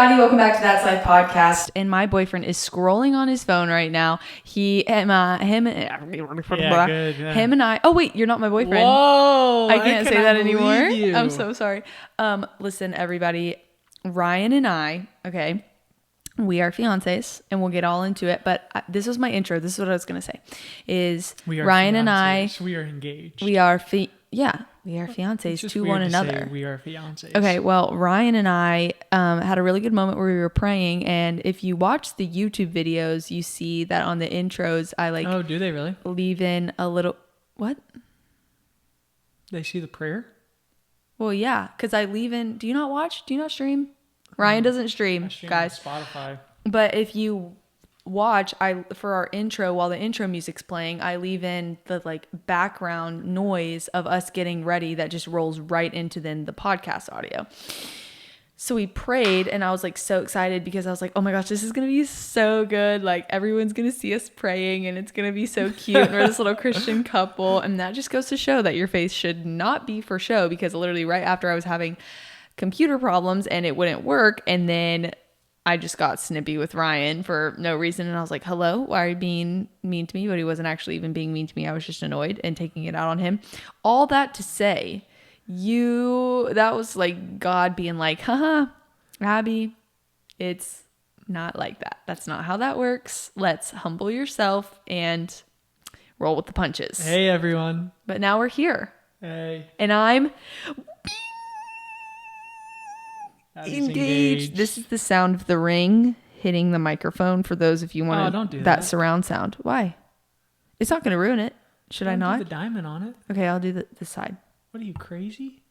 everybody, welcome back to That's Life Podcast. And my boyfriend is scrolling on his phone right now. Him and I. Oh wait, you're not my boyfriend. Whoa! I can't say that anymore. You. I'm so sorry. Listen, everybody, Ryan and I. Okay, we are fiancés, and we'll get all into it. But this was my intro. This is what I was gonna say. We are Ryan fiancés. and I? We are engaged. We are we are fiancés to one another. We are fiancés. Okay, well, Ryan and I had a really good moment where we were praying, and if you watch the YouTube videos, you see that on the intros, I like. Oh, do they really? Leave in a little. What? They see the prayer? Well, yeah, because I leave in. Do you not watch? Do you not stream? Ryan doesn't stream, guys. On Spotify. But if you watch, for our intro, while the intro music's playing, I leave in the like background noise of us getting ready that just rolls right into then the podcast audio. So we prayed, and I was like so excited because I was like, oh my gosh, this is gonna be so good. Like everyone's gonna see us praying, and it's gonna be so cute. And we're this little Christian couple, and that just goes to show that your faith should not be for show, because literally right after I was having computer problems and it wouldn't work, and then I just got snippy with Ryan for no reason. And I was like, hello, why are you being mean to me? But he wasn't actually even being mean to me. I was just annoyed and taking it out on him. All that to say, that was like God being like, haha, Abby, it's not like that. That's not how that works. Let's humble yourself and roll with the punches. Hey, everyone. But now we're here. Hey. And I'm engaged. This is the sound of the ring hitting the microphone for those if you want don't do that surround sound. Why? It's not going to ruin it. Should I not? Do the diamond on it. Okay, I'll do the side. What are you, crazy?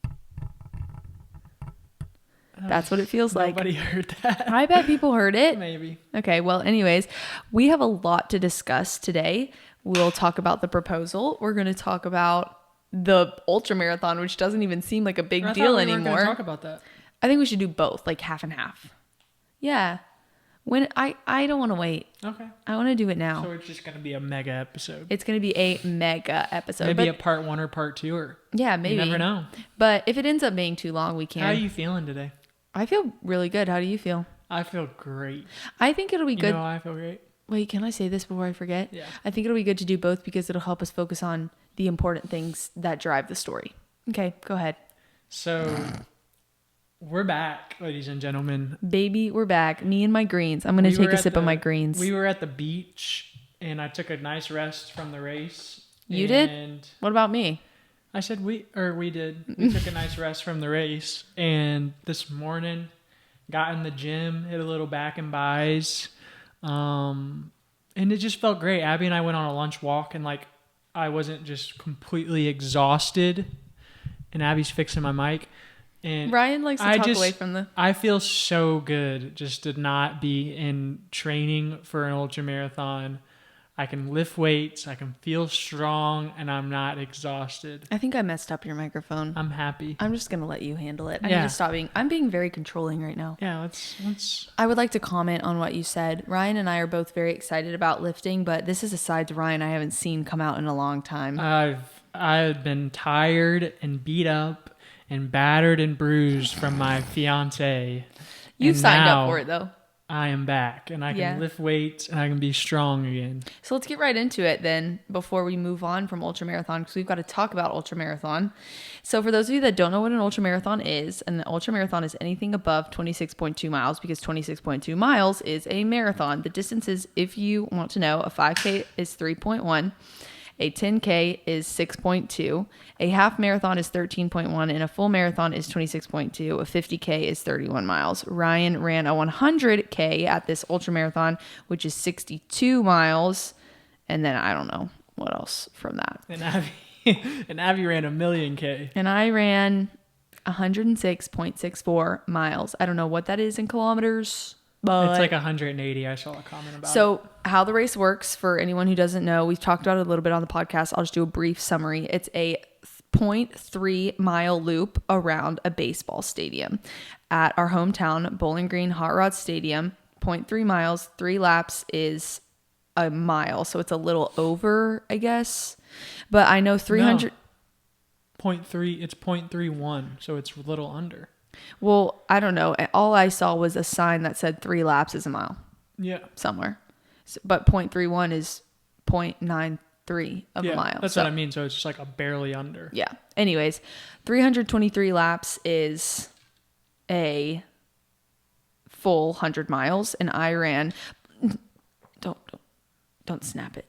That's what it feels like. Nobody heard that. I bet people heard it. Maybe. Okay, well, anyways, we have a lot to discuss today. We'll talk about the proposal. We're going to talk about the ultramarathon, which doesn't even seem like a big deal anymore. We weren't going to talk about that. I think we should do both, like half and half. Yeah. When I don't want to wait. Okay. I want to do it now. So it's just going to be a mega episode. It's going to be a mega episode. Maybe a part 1 or part 2, or yeah, maybe. You never know. But if it ends up being too long, we can. How are you feeling today? I feel really good. How do you feel? I feel great. I think it'll be good. You know I feel great. Wait, can I say this before I forget? Yeah. I think it'll be good to do both because it'll help us focus on the important things that drive the story. Okay, go ahead. So we're back, ladies and gentlemen. Baby, we're back. Me and my greens. I'm going to take a sip of my greens. We were at the beach, and I took a nice rest from the race. You did? What about me? I said we did. We took a nice rest from the race, and this morning got in the gym, hit a little back and buys, and it just felt great. Abby and I went on a lunch walk, and like I wasn't just completely exhausted. And Abby's fixing my mic. And Ryan likes to talk away from the... I feel so good just to not be in training for an ultramarathon. I can lift weights, I can feel strong, and I'm not exhausted. I think I messed up your microphone. I'm happy. I'm just going to let you handle it. I need to stop being... I'm being very controlling right now. Yeah, let's... I would like to comment on what you said. Ryan and I are both very excited about lifting, but this is a side to Ryan I haven't seen come out in a long time. I've been tired and beat up and battered and bruised from my fiance. You signed up for it though. I am back, and I can lift weights, and I can be strong again. So let's get right into it then before we move on from ultramarathon, because we've got to talk about ultramarathon. So for those of you that don't know what an ultramarathon is, an ultramarathon is anything above 26.2 miles, because 26.2 miles is a marathon. The distance is, if you want to know, a 5K is 3.1. A 10K is 6.2, a half marathon is 13.1, and a full marathon is 26.2. A 50K is 31 miles. Ryan ran a 100K at this ultramarathon, which is 62 miles. And then I don't know what else from that. And Abby ran a 1,000,000K. And I ran 106.64 miles. I don't know what that is in kilometers. But it's like 180. I saw a comment about it. So how the race works, for anyone who doesn't know, we've talked about it a little bit on the podcast. I'll just do a brief summary. It's a 0.3 mile loop around a baseball stadium at our hometown Bowling Green Hot Rod Stadium. 0.3 miles, 3 laps is a mile. So it's a little over, I guess. But I know 300... No. 0.3, it's 0.31. So it's a little under. Well, I don't know. All I saw was a sign that said 3 laps is a mile Yeah. somewhere. But 0.31 is 0.93 of a mile. That's what I mean. So it's just like a barely under. Yeah. Anyways, 323 laps is a full 100 miles, and I ran. Don't snap it.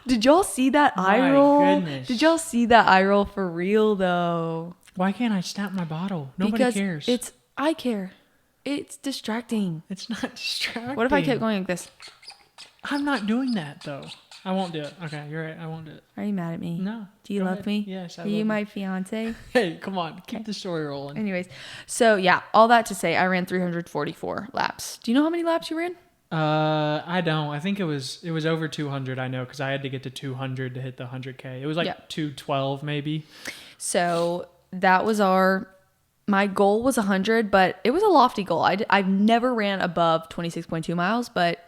Did y'all see that eye roll? Goodness. Did y'all see that eye roll for real though? Why can't I snap my bottle? Nobody cares. I care. It's distracting. It's not distracting. What if I kept going like this? I'm not doing that though. I won't do it. Okay, you're right. I won't do it. Are you mad at me? No. Do you love me? Yes, I Are love you you. my fiance? Hey, come on. Keep the story rolling. Anyways, so yeah, all that to say, I ran 344 laps. Do you know how many laps you ran? I don't. I think it was over 200. I know because I had to get to 200 to hit the 100K. It was like 212 maybe. So that was my goal was 100, but it was a lofty goal. I've never ran above 26.2 miles, but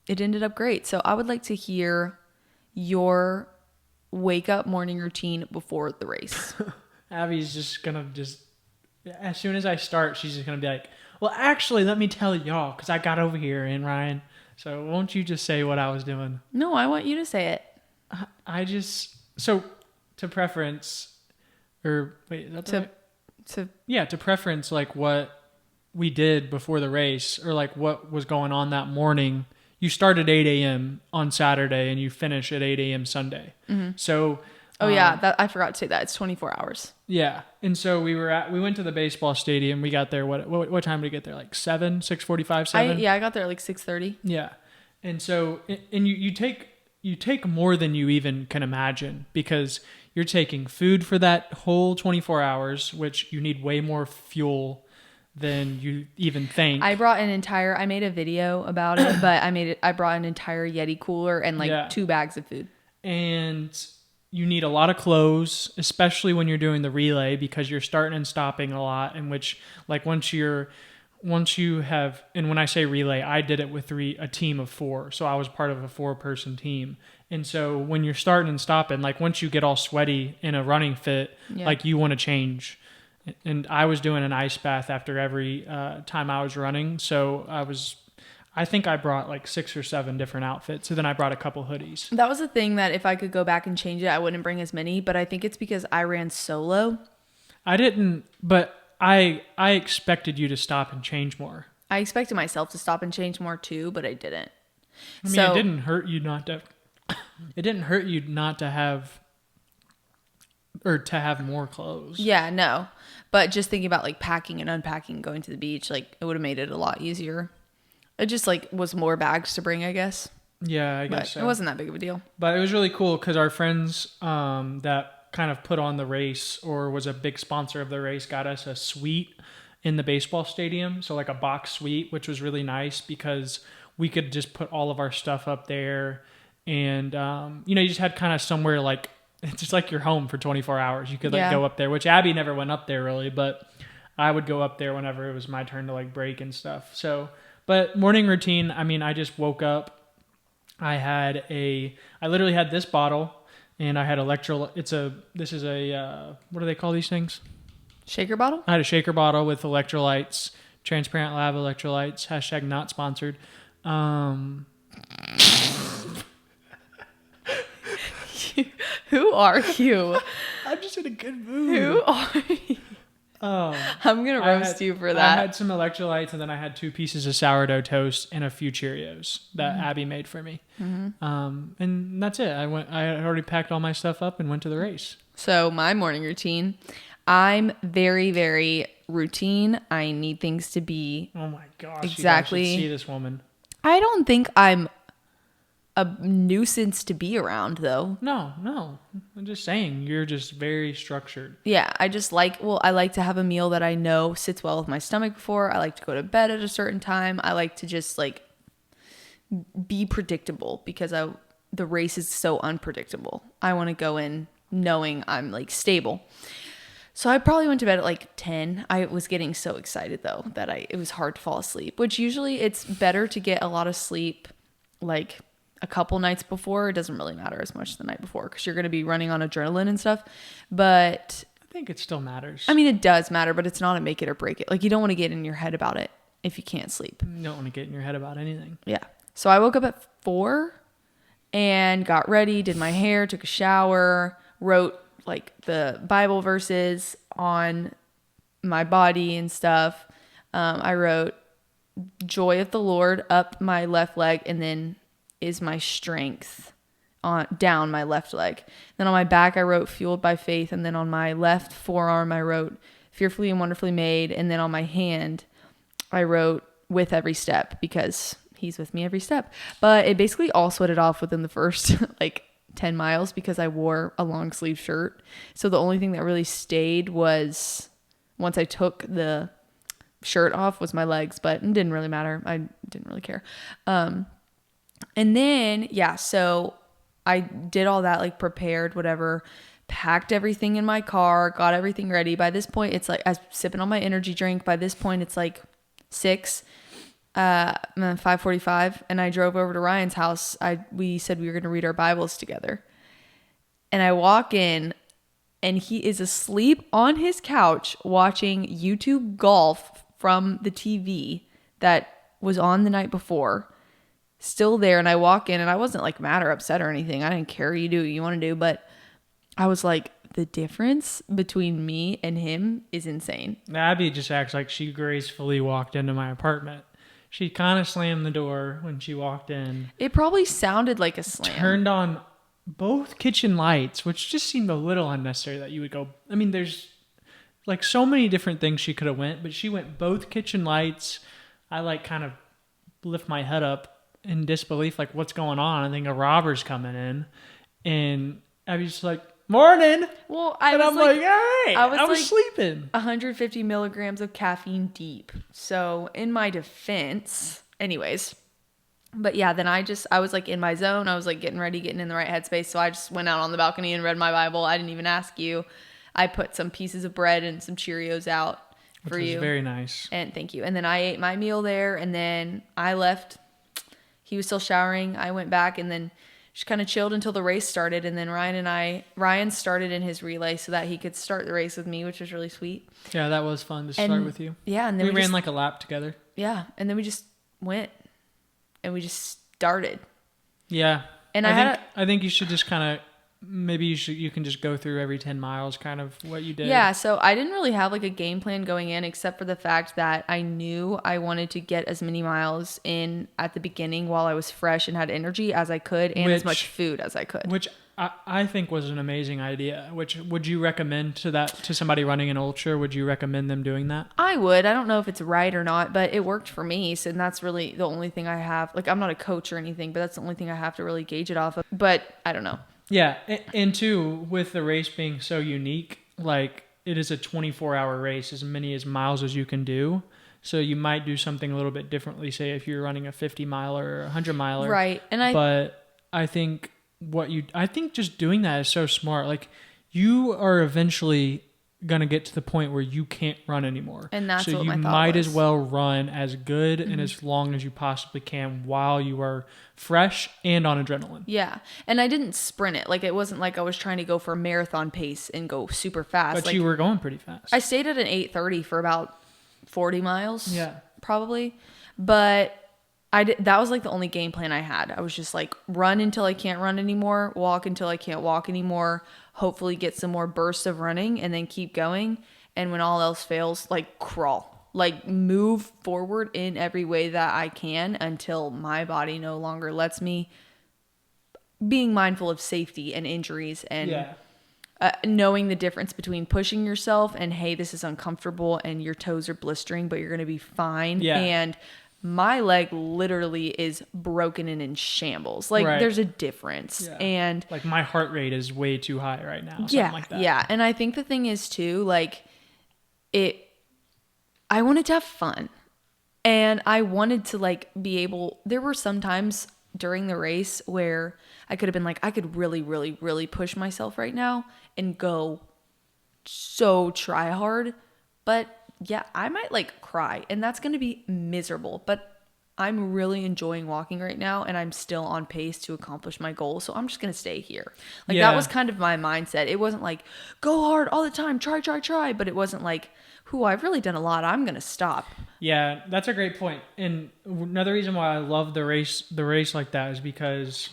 it ended up great. So I would like to hear your wake up morning routine before the race. Abby's just gonna as soon as I start, she's just gonna be like, well, actually, let me tell y'all, because I got over here, and Ryan. So won't you just say what I was doing? No, I want you to say it. To preference, or wait, is that the right? To preference, like what we did before the race, or like what was going on that morning. You start at 8 a.m. on Saturday, and you finish at 8 a.m. Sunday. Mm-hmm. So. I forgot to say that. It's 24 hours. Yeah. And so we went to the baseball stadium. We got there. What time did we get there? Like 6:45, 7? I got there like 6:30. Yeah. And so, and you take more than you even can imagine, because you're taking food for that whole 24 hours, which you need way more fuel than you even think. I made a video about it, but I brought an entire Yeti cooler and 2 bags of food. And you need a lot of clothes, especially when you're doing the relay, because you're starting and stopping a lot, in which, like, once you have, and when I say relay, I did it with a team of 4. So I was part of a 4-person team. And so when you're starting and stopping, like, once you get all sweaty in a running fit, like, you want to change. And I was doing an ice bath after every time I was running. So I think I brought like 6 or 7 different outfits. So then I brought a couple hoodies. That was the thing that if I could go back and change it, I wouldn't bring as many. But I think it's because I ran solo. I didn't, but I expected you to stop and change more. I expected myself to stop and change more too, but I didn't. I mean, it didn't hurt you not to. It didn't hurt you not to have, or to have more clothes. Yeah, no. But just thinking about like packing and unpacking, going to the beach, like it would have made it a lot easier. It just like was more bags to bring, I guess. Yeah, I guess so. It wasn't that big of a deal. But it was really cool because our friends that kind of put on the race, or was a big sponsor of the race, got us a suite in the baseball stadium. So like a box suite, which was really nice because we could just put all of our stuff up there. And, you just had kind of somewhere like, it's just like your home for 24 hours. You could go up there, which Abby never went up there really, but I would go up there whenever it was my turn to like break and stuff. So, but morning routine, I mean, I just woke up. I literally had this bottle, and I had this is a, what do they call these things? Shaker bottle? I had a shaker bottle with electrolytes, Transparent Lab electrolytes, # not sponsored. Who are you? I'm just in a good mood. Who are you? I'm going to roast you for that. I had some electrolytes, and then I had 2 pieces of sourdough toast and a few Cheerios that Abby made for me. Mm-hmm. And that's it. I had already packed all my stuff up and went to the race. So my morning routine, I'm very, very routine. I need things to be oh my gosh, exactly. You guys should see this woman. I don't think I'm a nuisance to be around though. No. I'm just saying, you're just very structured. Yeah, I like to have a meal that I know sits well with my stomach before. I like to go to bed at a certain time. I like to just like be predictable because the race is so unpredictable. I want to go in knowing I'm like stable. So I probably went to bed at like 10. I was getting so excited though that it was hard to fall asleep, which usually it's better to get a lot of sleep like a couple nights before. It doesn't really matter as much the night before because you're going to be running on adrenaline and stuff. But think it still matters. I mean, it does matter, but it's not a make it or break it. Like, you don't want to get in your head about it if you can't sleep. You don't want to get in your head about anything. Yeah. So I woke up at 4 and got ready, did my hair, took a shower, wrote like the Bible verses on my body and stuff. I wrote joy of the Lord up my left leg, and then is my strength on down my left leg. Then on my back, I wrote fueled by faith. And then on my left forearm, I wrote fearfully and wonderfully made. And then on my hand, I wrote with every step, because he's with me every step. But it basically all sweated off within the first like 10 miles because I wore a long sleeve shirt. So the only thing that really stayed was once I took the shirt off was my legs, but it didn't really matter. I didn't really care. And then, yeah, so I did all that, like prepared, whatever, packed everything in my car, got everything ready. By this point, it's like I was sipping on my energy drink. By this point, it's like 5:45, and I drove over to Ryan's house. We said we were going to read our Bibles together. And I walk in, and he is asleep on his couch watching YouTube golf from the TV that was on the night before. Still there, and I walk in, and I wasn't like mad or upset or anything. I didn't care. You do what you want to do, but I was like, the difference between me and him is insane. Abby just acts like she gracefully walked into my apartment. She kind of slammed the door when she walked in. It probably sounded like a slam. Turned on both kitchen lights, which just seemed a little unnecessary that you would go. I mean, there's like so many different things she could have went, but she went both kitchen lights. I like kind of lift my head up in disbelief, like, what's going on? I think a robber's coming in, and Abby's just like, morning. Well, I'm like, all right, I was like sleeping. 150 milligrams of caffeine deep. So in my defense, anyways, but yeah, then I was like in my zone. I was like getting ready, getting in the right headspace. So I just went out on the balcony and read my Bible. I didn't even ask you. I put some pieces of bread and some Cheerios out for you. Which was very nice. And thank you. And then I ate my meal there, and then I left. He was still showering. I went back and then just kind of chilled until the race started. And then Ryan started in his relay so that he could start the race with me, which was really sweet. Yeah, that was fun to start with you. Yeah. And then we ran like a lap together. Yeah. And then we just went and we just started. Yeah. And I think you should just kind of, maybe you can just go through every 10 miles kind of what you did. Yeah, so I didn't really have like a game plan going in, except for the fact that I knew I wanted to get as many miles in at the beginning while I was fresh and had energy as I could, and as much food as I could. Which I think was an amazing idea. Which would you recommend to somebody running an ultra? Would you recommend them doing that? I would. I don't know if it's right or not, but it worked for me. So that's really the only thing I have. Like, I'm not a coach or anything, but that's the only thing I have to really gauge it off of. But I don't know. Yeah, and two, with the race being so unique, like it is a 24-hour race, as many as miles as you can do. So you might do something a little bit differently, say if you're running a 50-miler or a 100-miler. Right. But I think just doing that is so smart. Like, you are eventually gonna get to the point where you can't run anymore, and that's so what you my thought might was. as well run as good and as long as you possibly can while you are fresh and on adrenaline. Yeah, and I didn't sprint it. Like, it wasn't like I was trying to go for a marathon pace and go super fast. But like, you were going pretty fast. I stayed at an 8:30 for about 40 miles. Yeah, probably. But that was like the only game plan I had. I was just like, run until I can't run anymore, walk until I can't walk anymore, hopefully get some more bursts of running, and then keep going. And when all else fails, like, crawl, like move forward in every way that I can until my body no longer lets me, being mindful of safety and injuries and knowing the difference between pushing yourself and, hey, this is uncomfortable and your toes are blistering, but you're going to be fine. Yeah. And my leg literally is broken and in shambles. Like, there's a difference. Yeah. And like, my heart rate is way too high right now. Yeah. Like that. Yeah. And I think the thing is too, like, I wanted to have fun, and I wanted to like be able, there were some times during the race where I could have been like, I could really, really, really push myself right now and go so try hard. But yeah, I might like cry, and that's going to be miserable, but I'm really enjoying walking right now and I'm still on pace to accomplish my goal. So I'm just going to stay here. Like that was kind of my mindset. It wasn't like go hard all the time, try, but it wasn't like, I've really done a lot. I'm going to stop. Yeah, that's a great point. And another reason why I love the race like that is because,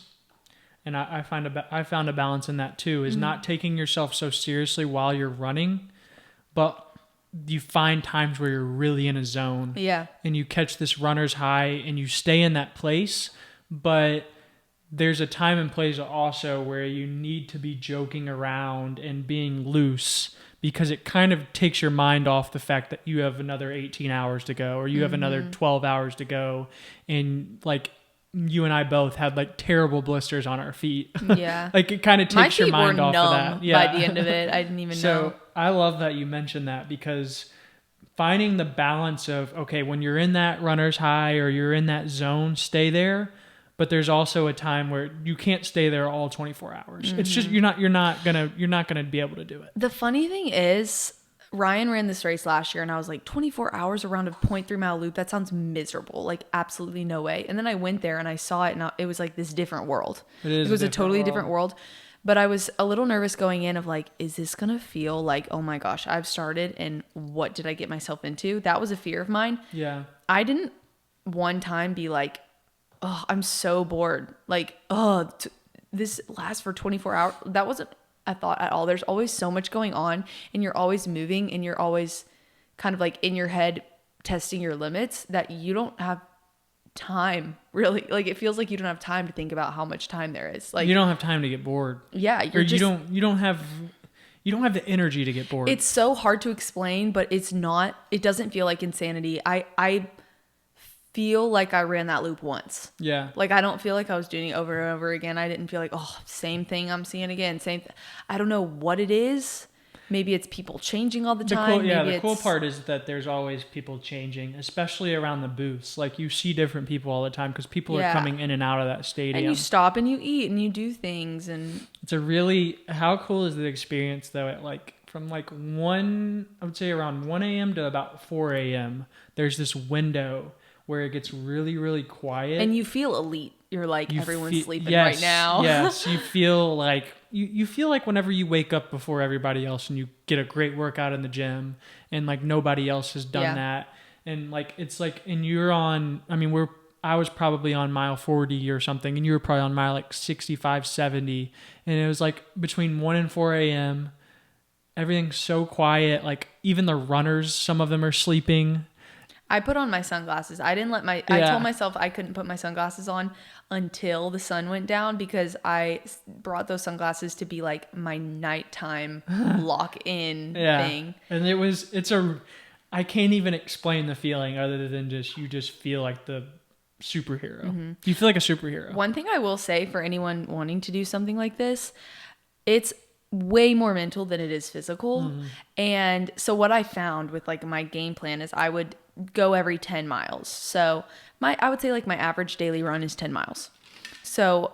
and I found a balance in that too, is not taking yourself so seriously while you're running, but you find times where you're really in a zone. Yeah. And you catch this runner's high and you stay in that place, but there's a time and place also where you need to be joking around and being loose, because it kind of takes your mind off the fact that you have another 18 hours to go, or you have another 12 hours to go. And like you and I both had like terrible blisters on our feet. Yeah. Like it kind of takes your mind off of that. Yeah. By the end of it, I didn't even know. So I love that you mentioned that, because finding the balance of, okay, when you're in that runner's high or you're in that zone, stay there. But there's also a time where you can't stay there all 24 hours. It's just you're not gonna be able to do it. The funny thing is, Ryan ran this race last year, and I was like, 24 hours around a 0.3 mile loop. That sounds miserable. Like absolutely no way. And then I went there and I saw it, and it was like this different world. It was a totally different world. But I was a little nervous going in of like, is this gonna feel like, oh my gosh, I've started, and what did I get myself into? That was a fear of mine. Yeah. I didn't one time be like, oh, I'm so bored. Like, oh, this lasts for 24 hours. That wasn't a thought at all. There's always so much going on, and you're always moving, and you're always kind of like in your head testing your limits, that you don't have time really. Like it feels like you don't have time to think about how much time there is. Like you don't have time to get bored. Yeah. You don't have the energy to get bored. It's so hard to explain, but it doesn't feel like insanity. I feel like I ran that loop once. Yeah. Like I don't feel like I was doing it over and over again. I didn't feel like, oh, same thing I'm seeing again. I don't know what it is. Maybe it's people changing all the time. The cool part is that there's always people changing, especially around the booths. Like you see different people all the time because people are coming in and out of that stadium. And you stop and you eat and you do things, and it's how cool is the experience though? At like from like I would say around 1 a.m. to about 4 a.m. There's this window where it gets really, really quiet. And you feel elite. You're like, everyone's sleeping right now. Yes, you feel like you feel like whenever you wake up before everybody else and you get a great workout in the gym and like nobody else has done that. And like it's like, and you're on, I was probably on mile 40 or something, and you were probably on mile like 65, 70. And it was like between 1 and 4 a.m. Everything's so quiet. Like even the runners, some of them are sleeping. I put on my sunglasses. I told myself I couldn't put my sunglasses on until the sun went down, because I brought those sunglasses to be like my nighttime lock-in thing. And I can't even explain the feeling other than you just feel like the superhero. Mm-hmm. You feel like a superhero. One thing I will say for anyone wanting to do something like this, it's way more mental than it is physical. Mm-hmm. And so what I found with like my game plan is I would go every 10 miles. So I would say like my average daily run is 10 miles. So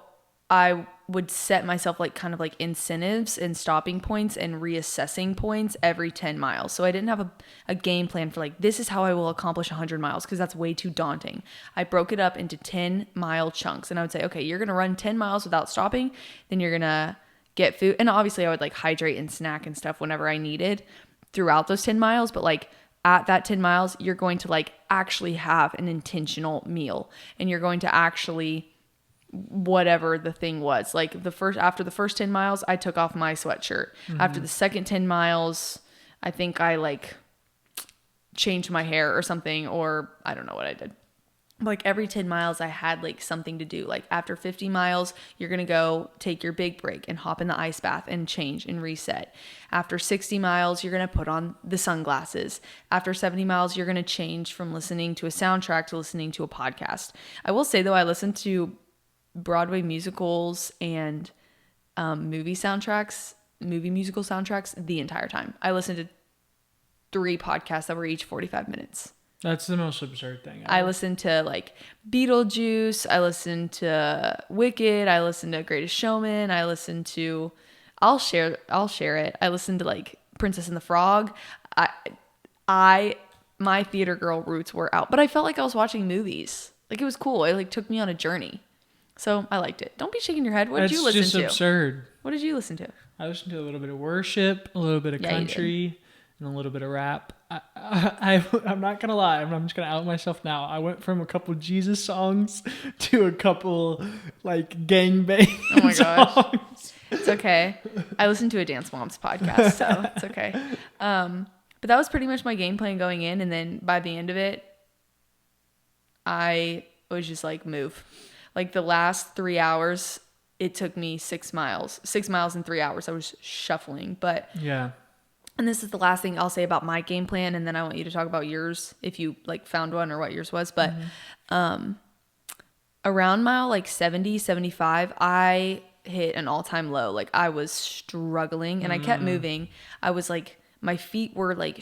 I would set myself like kind of like incentives and stopping points and reassessing points every 10 miles. So I didn't have a game plan for like, this is how I will accomplish 100 miles, because that's way too daunting. I broke it up into 10-mile chunks, and I would say, okay, you're going to run 10 miles without stopping. Then you're going to get food. And obviously I would like hydrate and snack and stuff whenever I needed throughout those 10 miles. But like at that 10 miles, you're going to like actually have an intentional meal, and you're going to actually, whatever the thing was, like after the first 10 miles, I took off my sweatshirt. Mm-hmm. After the second 10 miles, I think I like changed my hair or something, or I don't know what I did. Like every 10 miles I had like something to do. Like after 50 miles, you're going to go take your big break and hop in the ice bath and change and reset. After 60 miles, you're going to put on the sunglasses. After 70 miles, you're going to change from listening to a soundtrack to listening to a podcast. I will say though, I listened to Broadway musicals and movie musical soundtracks the entire time. I listened to 3 podcasts that were each 45 minutes. That's the most absurd thing ever. I listened to like Beetlejuice. I listened to Wicked. I listened to Greatest Showman. I listened to, I'll share it. I listened to like Princess and the Frog. My theater girl roots were out, but I felt like I was watching movies. like, it was cool. It like took me on a journey. So I liked it. Don't be shaking your head. What did you listen to? It's just absurd. What did you listen to? I listened to a little bit of worship, a little bit of country, and a little bit of rap. I'm not going to lie. I'm just going to out myself now. I went from a couple Jesus songs to a couple like gangbang Oh my gosh. songs. It's okay. I listened to a Dance Moms podcast, so it's okay. But that was pretty much my game plan going in. And then by the end of it, I was just like, move. Like the last 3 hours, it took me 6 miles. 6 miles in 3 hours. I was shuffling. But yeah. And this is the last thing I'll say about my game plan. And then I want you to talk about yours if you like found one or what yours was. But around mile like 70, 75, I hit an all-time low. Like I was struggling and I kept moving. I was like, my feet were like,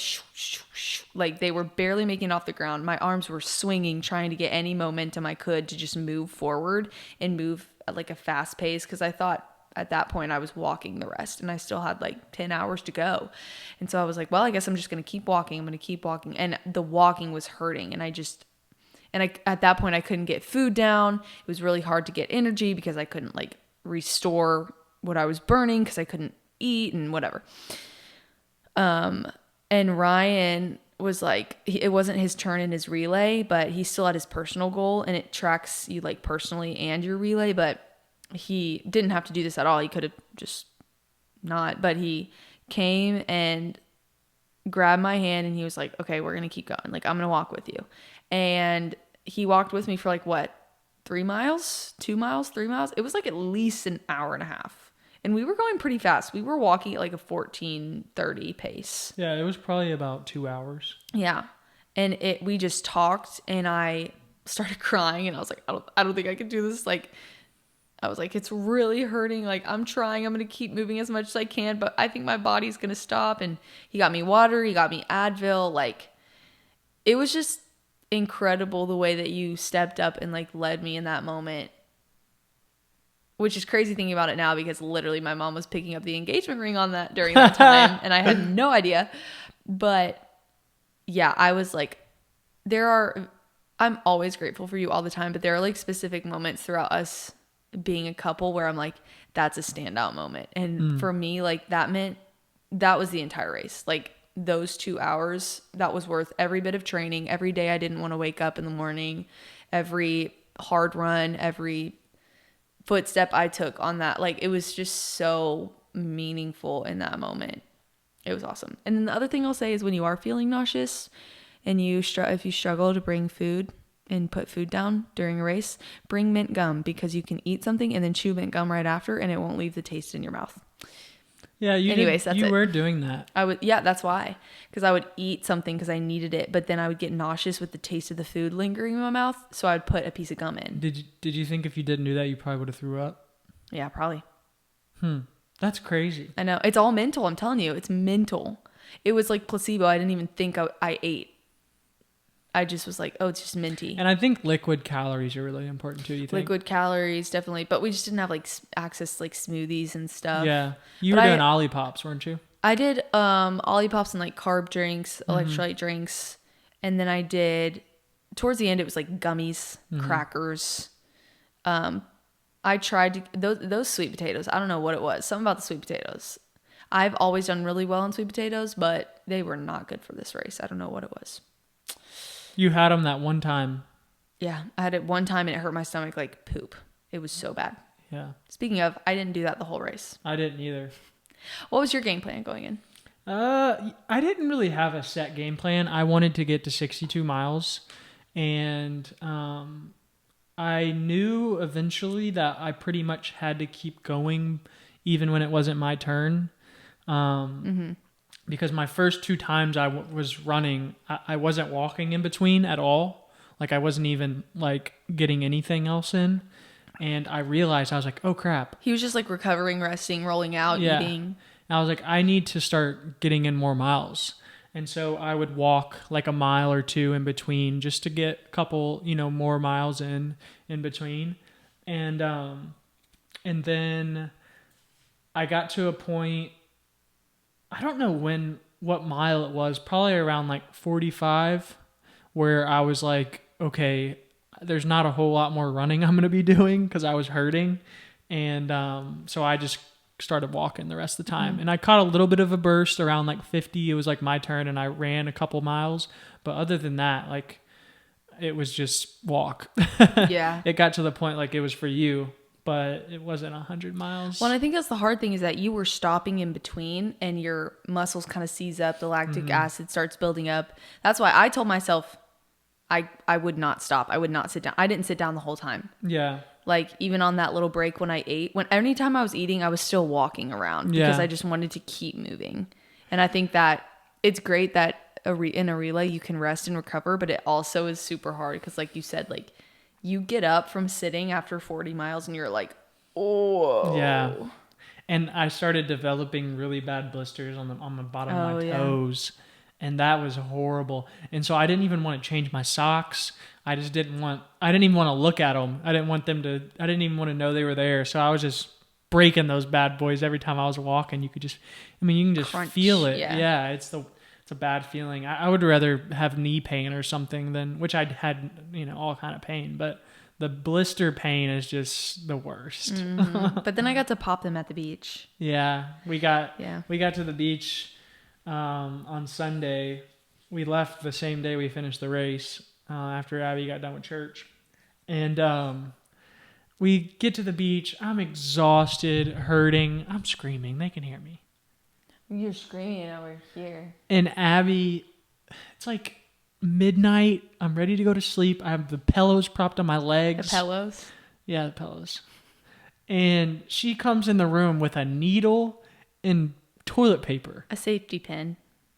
like they were barely making it off the ground. My arms were swinging, trying to get any momentum I could to just move forward and move at like a fast pace. Cause I thought at that point I was walking the rest and I still had like 10 hours to go. And so I was like, well, I guess I'm just going to keep walking. I'm going to keep walking. And the walking was hurting. And at that point I couldn't get food down. It was really hard to get energy because I couldn't like restore what I was burning because I couldn't eat and whatever. And Ryan was like, it wasn't his turn in his relay, but he still had his personal goal and it tracks you like personally and your relay, but he didn't have to do this at all. He could have just not, but he came and grabbed my hand and he was like, okay, we're going to keep going. Like, I'm going to walk with you. And he walked with me for like what, 3 miles, 2 miles, 3 miles. It was like at least an hour and a half. And we were going pretty fast. We were walking at like a 14:30 pace. Yeah, it was probably about 2 hours. Yeah. And we just talked and I started crying and I was like, I don't think I can do this. Like, I was like, it's really hurting. Like, I'm trying. I'm going to keep moving as much as I can, but I think my body's going to stop. And he got me water. He got me Advil. Like, it was just incredible the way that you stepped up and like led me in that moment. Which is crazy thinking about it now because literally my mom was picking up the engagement ring on that during that time and I had no idea. But yeah, I was like, I'm always grateful for you all the time, but there are like specific moments throughout us being a couple where I'm like, that's a standout moment. And for me, like that meant that was the entire race. Like those 2 hours, that was worth every bit of training. Every day I didn't want to wake up in the morning, every hard run, every footstep I took on that. Like it was just so meaningful in that moment. It was awesome. And then the other thing I'll say is when you are feeling nauseous and if you struggle to bring food and put food down during a race, bring mint gum because you can eat something and then chew mint gum right after and it won't leave the taste in your mouth. Yeah, you were doing that. That's why. Because I would eat something because I needed it, but then I would get nauseous with the taste of the food lingering in my mouth, so I would put a piece of gum in. Did you think if you didn't do that, you probably would have threw up? Yeah, probably. That's crazy. I know. It's all mental, I'm telling you. It's mental. It was like placebo. I didn't even think I ate. I just was like, oh, it's just minty. And I think liquid calories are really important too. You think? Liquid calories, definitely. But we just didn't have like access to like smoothies and stuff. Yeah. You were doing Olippops, weren't you? I did Olippops and like carb drinks, electrolyte drinks. And then I did, towards the end, it was like gummies, crackers. I tried those sweet potatoes. I don't know what it was. Something about the sweet potatoes. I've always done really well on sweet potatoes, but they were not good for this race. I don't know what it was. You had them that one time. Yeah, I had it one time and it hurt my stomach like poop. It was so bad. Yeah. Speaking of, I didn't do that the whole race. I didn't either. What was your game plan going in? I didn't really have a set game plan. I wanted to get to 62 miles. And I knew eventually that I pretty much had to keep going even when it wasn't my turn. Because my first 2 times I was running, I wasn't walking in between at all. Like I wasn't even like getting anything else in. And I realized, I was like, oh crap. He was just like recovering, resting, rolling out, eating. And I was like, I need to start getting in more miles. And so I would walk like a mile or 2 in between just to get a couple, more miles in between. And then I got to a point, I don't know what mile it was, probably around like 45, where I was like, okay, there's not a whole lot more running I'm going to be doing because I was hurting. And so I just started walking the rest of the time. And I caught a little bit of a burst around like 50. It was like my turn and I ran a couple miles. But other than that, like it was just walk. Yeah. It got to the point like it was for you, but it wasn't 100 miles. Well, and I think that's the hard thing is that you were stopping in between and your muscles kind of seize up. The lactic acid starts building up. That's why I told myself I would not stop. I would not sit down. I didn't sit down the whole time. Yeah. Like even on that little break when I ate, anytime I was eating, I was still walking around because I just wanted to keep moving. And I think that it's great that in a relay you can rest and recover, but it also is super hard because like you said, like you get up from sitting after 40 miles and you're like, oh. Yeah. And I started developing really bad blisters on the bottom of my toes. And that was horrible. And so I didn't even want to change my socks. I didn't even want to look at them. I didn't even want to know they were there. So I was just breaking those bad boys every time I was walking. You can just Crunch. feel it. Yeah. Yeah, it's a bad feeling. I would rather have knee pain or something than, which I had, all kind of pain, but the blister pain is just the worst. But then I got to pop them at the beach. Yeah, we got to the beach on Sunday. We left the same day we finished the race after Abby got done with church. And we get to the beach. I'm exhausted, hurting. I'm screaming. They can hear me. You're screaming over here. And Abby, it's like midnight. I'm ready to go to sleep. I have the pillows propped on my legs. The pillows? Yeah, the pillows. And she comes in the room with a needle and toilet paper. A safety pin.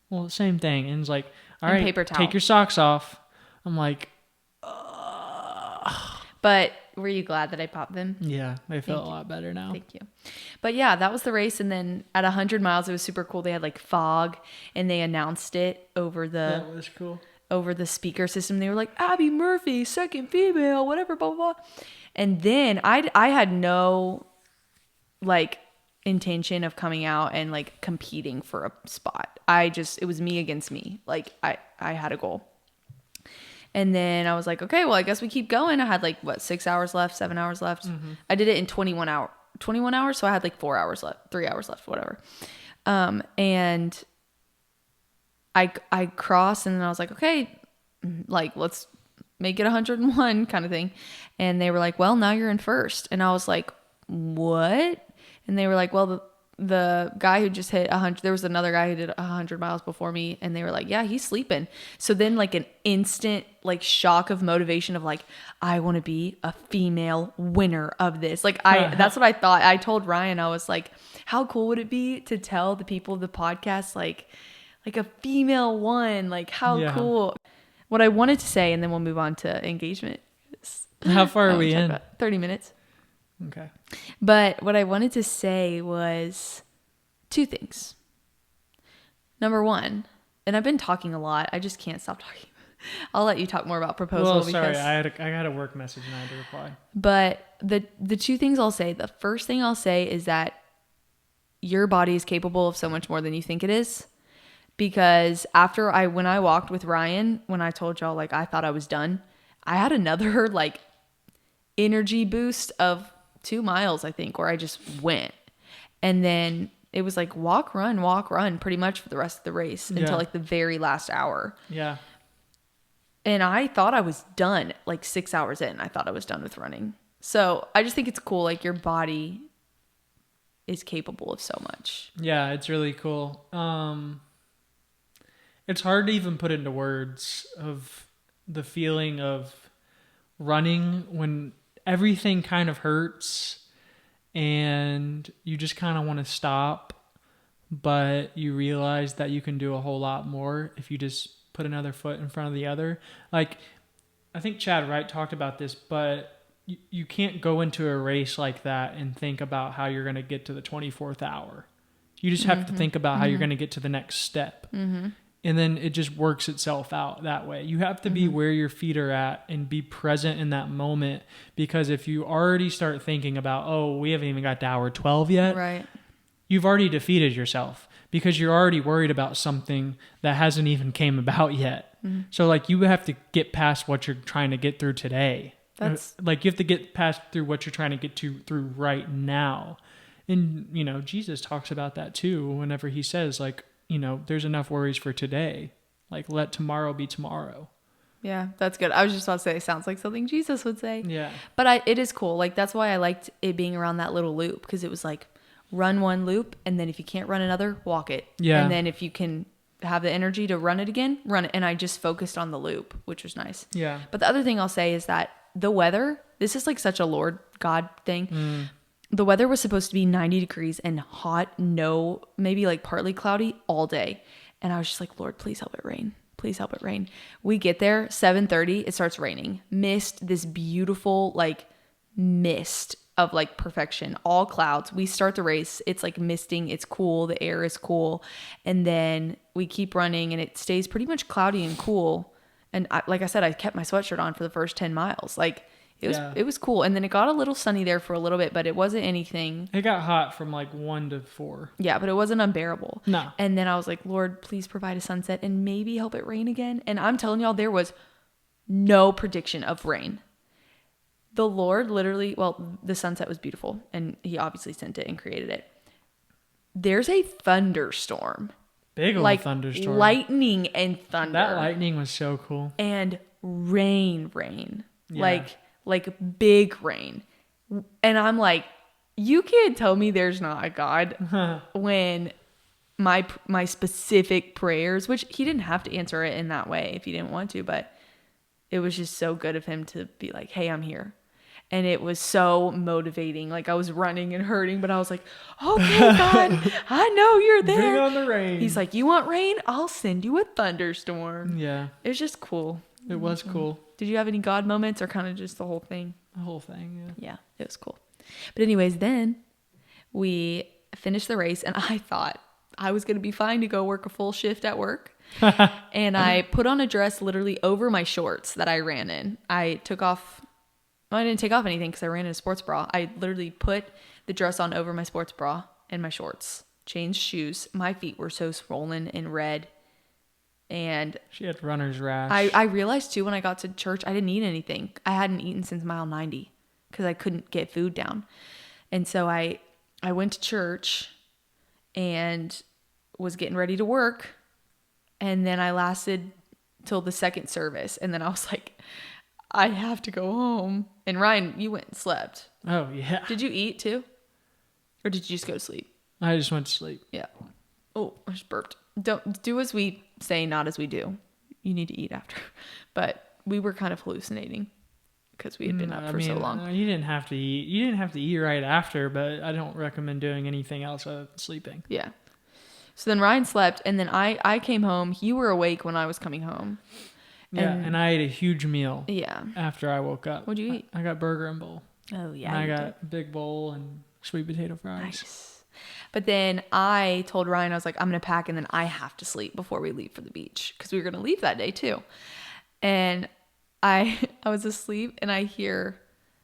Well, same thing. And it's like, all and right, paper towel. Take your socks off. I'm like, But were you glad that I popped them? yeah, they feel a lot better now. Thank you. But yeah, that was the race. And then at 100 miles, it was super cool. They had like fog and they announced it over That was cool. over the speaker system. They were like, Abby Murphy, second female, whatever, blah, blah, blah. And then I had no like intention of coming out and like competing for a spot. It was me against me. Like I had a goal. And then I was like, okay, well, I guess we keep going. I had like 6 hours left, 7 hours left. I did it in 21 hours. So I had like 4 hours left, 3 hours left, whatever. And I crossed and then I was like, okay, like let's make it 101 kind of thing. And they were like, well, now you're in first. And I was like, what? And they were like, well, the guy who just hit 100, there was another guy who did 100 miles before me. And they were like, yeah, he's sleeping. So then like an instant like shock of motivation of like, I want to be a female winner of this. Like that's what I thought. I told Ryan, I was like, how cool would it be to tell the people of the podcast, like a female won, like how cool. What I wanted to say, and then we'll move on to engagement. How far are we in? 30 minutes. Okay. But what I wanted to say was two things. Number one, and I've been talking a lot. I just can't stop talking. I'll let you talk more about proposal. Well, sorry, I had a work message and I had to reply. But the two things I'll say, the first thing I'll say is that your body is capable of so much more than you think it is. Because when I walked with Ryan, when I told y'all like I thought I was done, I had another like energy boost of 2 miles, I think, where I just went. And then it was like walk, run pretty much for the rest of the race until like the very last hour. Yeah. And I thought I was done like 6 hours in. I thought I was done with running. So I just think it's cool. Like your body is capable of so much. Yeah, it's really cool. It's hard to even put into words of the feeling of running when everything kind of hurts and you just kind of want to stop, but you realize that you can do a whole lot more if you just put another foot in front of the other. Like, I think Chad Wright talked about this, but you can't go into a race like that and think about how you're going to get to the 24th hour. You just have to think about how you're going to get to the next step. And then it just works itself out that way. You have to be where your feet are at and be present in that moment. Because if you already start thinking about, oh, we haven't even got to hour 12 yet. Right. You've already defeated yourself because you're already worried about something that hasn't even came about yet. So like you have to get past what you're trying to get through today That's like you have to get past through what you're trying to get to through right now. And, Jesus talks about that too whenever he says, like, there's enough worries for today. Like, let tomorrow be tomorrow. Yeah, that's good. I was just about to say, it sounds like something Jesus would say. Yeah. But it is cool. Like, that's why I liked it being around that little loop, because it was like, run one loop, and then if you can't run another, walk it. Yeah. And then if you can have the energy to run it again, run it. And I just focused on the loop, which was nice. Yeah. But the other thing I'll say is that the weather, this is like such a Lord God thing. The weather was supposed to be 90 degrees and hot, maybe like partly cloudy all day. And I was just like, Lord, please help it rain. Please help it rain. We get there, 7:30, it starts raining. Mist, this beautiful like mist of like perfection, all clouds. We start the race. It's like misting. It's cool. The air is cool. And then we keep running and it stays pretty much cloudy and cool. And like I said, I kept my sweatshirt on for the first 10 miles. Like it was cool. And then it got a little sunny there for a little bit, but it wasn't anything. It got hot from like 1 to 4. Yeah, but it wasn't unbearable. No. And then I was like, Lord, please provide a sunset and maybe help it rain again. And I'm telling y'all, there was no prediction of rain. The Lord literally, the sunset was beautiful and he obviously sent it and created it. There's a thunderstorm. Big old thunderstorm. Lightning and thunder. That lightning was so cool. And rain. Yeah. Like big rain. And I'm like, you can't tell me there's not a God when my specific prayers, which he didn't have to answer it in that way if he didn't want to, but it was just so good of him to be like, hey, I'm here. And it was so motivating. Like I was running and hurting, but I was like, okay, God, I know you're there. Bring on the rain. He's like, you want rain? I'll send you a thunderstorm. Yeah. It was just cool. It was cool. Did you have any God moments or kind of just the whole thing? The whole thing, yeah. Yeah, it was cool. But anyways, then we finished the race and I thought I was going to be fine to go work a full shift at work. And I put on a dress literally over my shorts that I ran in. I didn't take off anything because I ran in a sports bra. I literally put the dress on over my sports bra and my shorts, changed shoes. My feet were so swollen and red. And she had runner's rash. I realized too when I got to church, I didn't eat anything. I hadn't eaten since mile 90 because I couldn't get food down. And so I went to church and was getting ready to work. And then I lasted till the second service. And then I was like, I have to go home. And Ryan, you went and slept. Oh, yeah. Did you eat too? Or did you just go to sleep? I just went to sleep. Yeah. Oh, I just burped. Don't do as we say, not as we do. You need to eat after. But we were kind of hallucinating because we had been up for so long. You didn't have to eat. You didn't have to eat right after, but I don't recommend doing anything else other than sleeping. Yeah. So then Ryan slept, and then I came home. You were awake when I was coming home. And I ate a huge meal. Yeah. After I woke up. What'd you eat? I got burger and bowl. Oh, yeah. And I got a big bowl and sweet potato fries. Nice. But then I told Ryan, I was like, I'm going to pack and then I have to sleep before we leave for the beach because we were going to leave that day too. And I was asleep and I hear,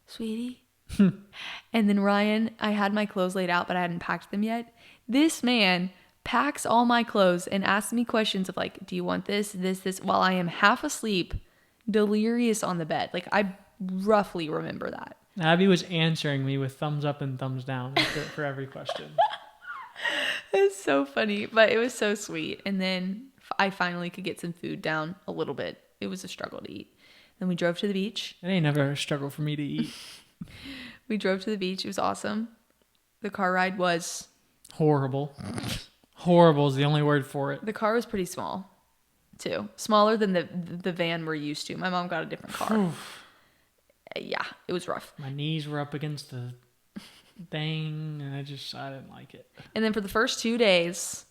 sweetie. And then Ryan, I had my clothes laid out, but I hadn't packed them yet. This man packs all my clothes and asks me questions of like, do you want this, while I am half asleep, delirious on the bed. Like I roughly remember that. Abby was answering me with thumbs up and thumbs down for every question. It's so funny, but it was so sweet. And then I finally could get some food down a little bit. It was a struggle to eat. Then we drove to the beach. It ain't never a struggle for me to eat. We drove to the beach. It was awesome. The car ride was horrible. Horrible is the only word for it. The car was pretty small, too. Smaller than the van we're used to. My mom got a different car. Yeah, it was rough. My knees were up against the thing, and I didn't like it. And then for the first 2 days,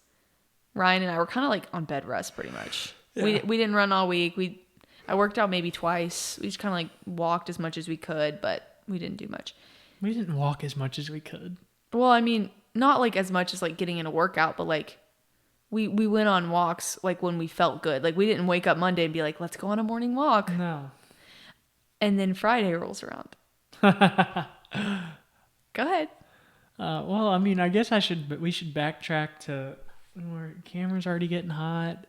Ryan and I were kind of like on bed rest pretty much. Yeah. We didn't run all week. I worked out maybe twice. We just kind of like walked as much as we could, but we didn't do much. We didn't walk as much as we could. Well, I mean, not like as much as like getting in a workout, but like we went on walks like when we felt good. Like we didn't wake up Monday and be like, let's go on a morning walk. No. And then Friday rolls around. Go ahead. Well, I mean, I guess we should backtrack to where camera's already getting hot.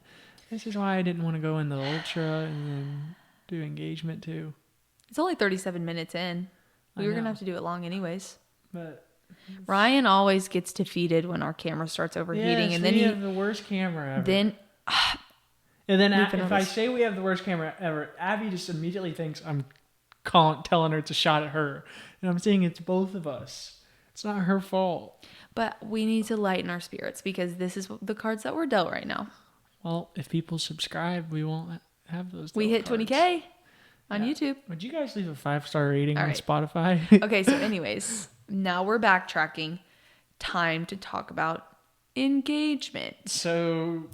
This is why I didn't want to go in the ultra and then do engagement too. It's only 37 minutes in. We I were going to know. have to do it long anyways. But Ryan always gets defeated when our camera starts overheating. yes, And then we have the worst camera ever. And then We've been if on I this. say we have the worst camera ever, Abby just immediately thinks I'm telling her it's a shot at her. And I'm saying it's both of us. It's not her fault. But we need to lighten our spirits because this is the cards that we're dealt right now. Well, if people subscribe, we won't have those. We hit cards. 20K on YouTube. Would you guys leave a 5-star rating All on right. Spotify? Okay, so anyways, now we're backtracking. Time to talk about engagement. So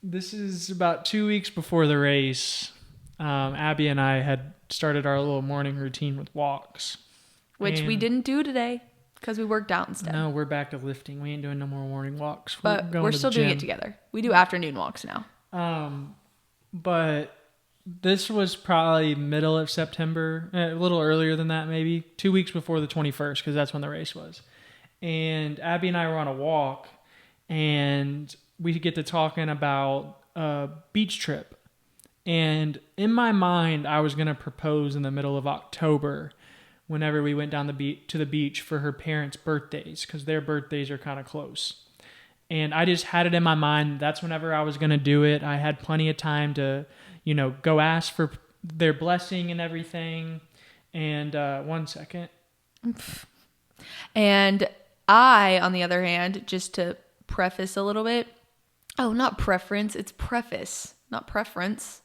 this is about 2 weeks before the race. Abby and I had started our little morning routine with walks. Which we And- didn't do today because we worked out instead. No, we're back to lifting. We ain't doing no more morning walks. But going we're to still the doing gym. it together. We do afternoon walks now. But this was probably middle of September, a little earlier than that, maybe 2 weeks before the 21st, because that's when the race was. And Abby and I were on a walk, and we get to talking about a beach trip. And in my mind, I was going to propose in the middle of October, whenever we went down to the beach for her parents' birthdays, because their birthdays are kind of close. And I just had it in my mind that's whenever I was going to do it. I had plenty of time to, go ask for their blessing and everything. And 1 second. And I, on the other hand, just to preface a little bit. Oh, not preference. It's preface, not preference.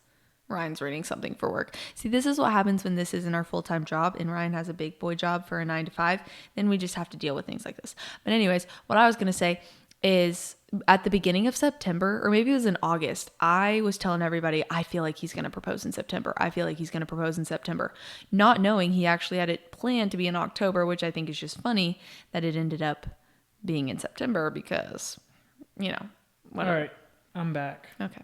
Ryan's reading something for work. See, this is what happens when this isn't our full-time job and Ryan has a big boy job for a 9 to 5. Then we just have to deal with things like this. But anyways, what I was going to say is at the beginning of September, or maybe it was in August, I was telling everybody, I feel like he's going to propose in September. I feel like he's going to propose in September. Not knowing he actually had it planned to be in October, which I think is just funny that it ended up being in September because, whatever. All right, I'm back. Okay.